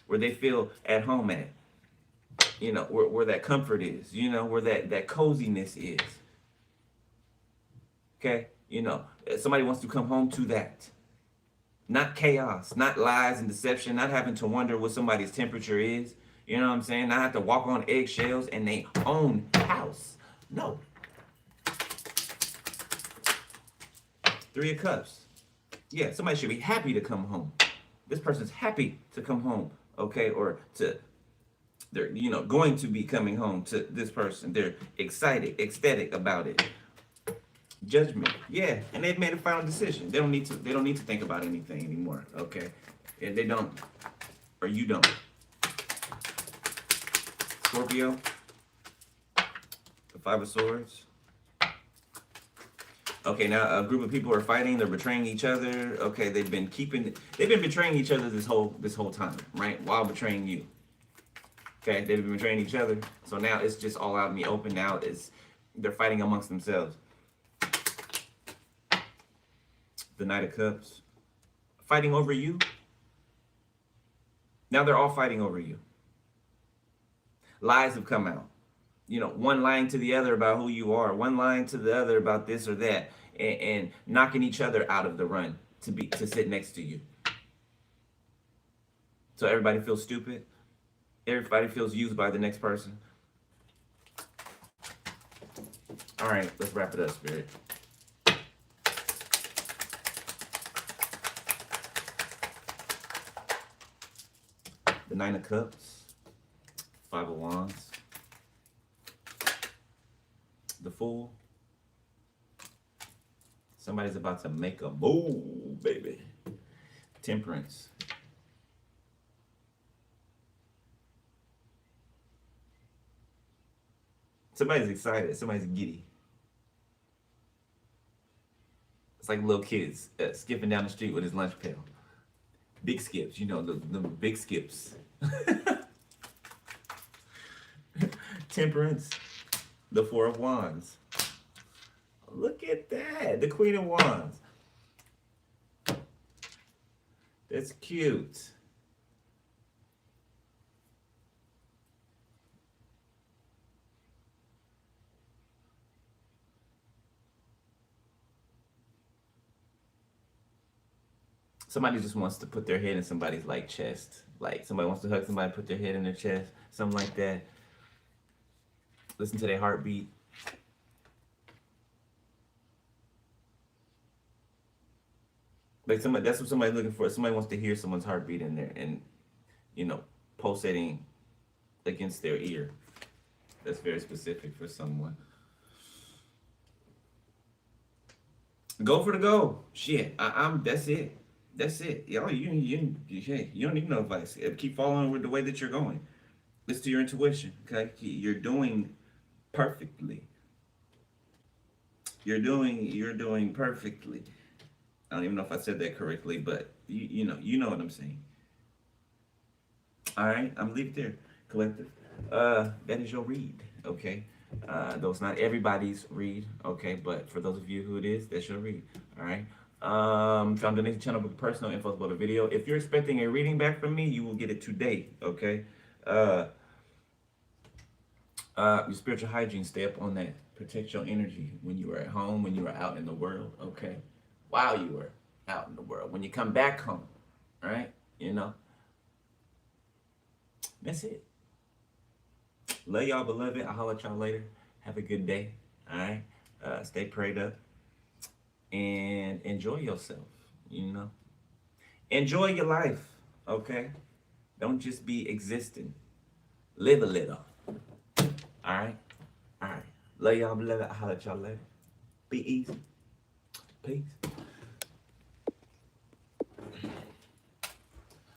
A: where they feel at home at. You know, where that comfort is. You know, where that coziness is. Okay, you know, somebody wants to come home to that. Not chaos, not lies and deception, not having to wonder what somebody's temperature is. You know what I'm saying? Not have to walk on eggshells in their own house. No. Three of Cups. Yeah, somebody should be happy to come home. This person's happy to come home, okay? Or they're, going to be coming home to this person. They're excited, ecstatic about it. Judgment. Yeah, and they've made a final decision. They don't need to think about anything anymore, okay? And they don't, or you don't. Scorpio, the Five of Swords. Okay, now a group of people are fighting. They're betraying each other. Okay, they've been betraying each other this whole time, right? While betraying you. Okay, they've been betraying each other. So now it's just all out in the open. Now they're fighting amongst themselves. The Knight of Cups, fighting over you. Now they're all fighting over you. Lies have come out. One lying to the other about who you are, one lying to the other about this or that, and knocking each other out of the run to sit next to you. So everybody feels stupid. Everybody feels used by the next person. All right, let's wrap it up, Spirit. The Nine of Cups, Five of Wands, the Fool. Somebody's about to make a move, baby. Temperance. Somebody's excited. Somebody's giddy. It's like little kids skipping down the street with his lunch pail. Big skips, the big skips. Temperance, the Four of Wands. Look at that, the Queen of Wands. That's cute. Somebody just wants to put their head in somebody's chest. Like somebody wants to hug somebody, put their head in their chest, something like that. Listen to their heartbeat. Like that's what somebody's looking for. Somebody wants to hear someone's heartbeat in there and, pulsating against their ear. That's very specific for someone. Go for the goal. Shit, that's it. That's it. You don't need no advice. Keep following with the way that you're going. Listen to your intuition, okay? You're doing perfectly. You're doing perfectly. I don't even know if I said that correctly, but you know what I'm saying. All right, I'm leaving it there, collective. That is your read, okay? Though it's not everybody's read, okay? But for those of you who it is, that's your read, all right? Found the next channel with personal info about the video. If you're expecting a reading back from me, you will get it today, okay? Your spiritual hygiene, stay up on that. Protect your energy when you are at home, when you are out in the world, okay? While you are out in the world. When you come back home, right? That's it. Love y'all, beloved. I'll holler at y'all later. Have a good day, all right? Stay prayed up. And enjoy yourself, Enjoy your life, okay? Don't just be existing. Live a little. All right? All right. Love y'all, beloved. I'll holler at y'all later. Be easy. Peace.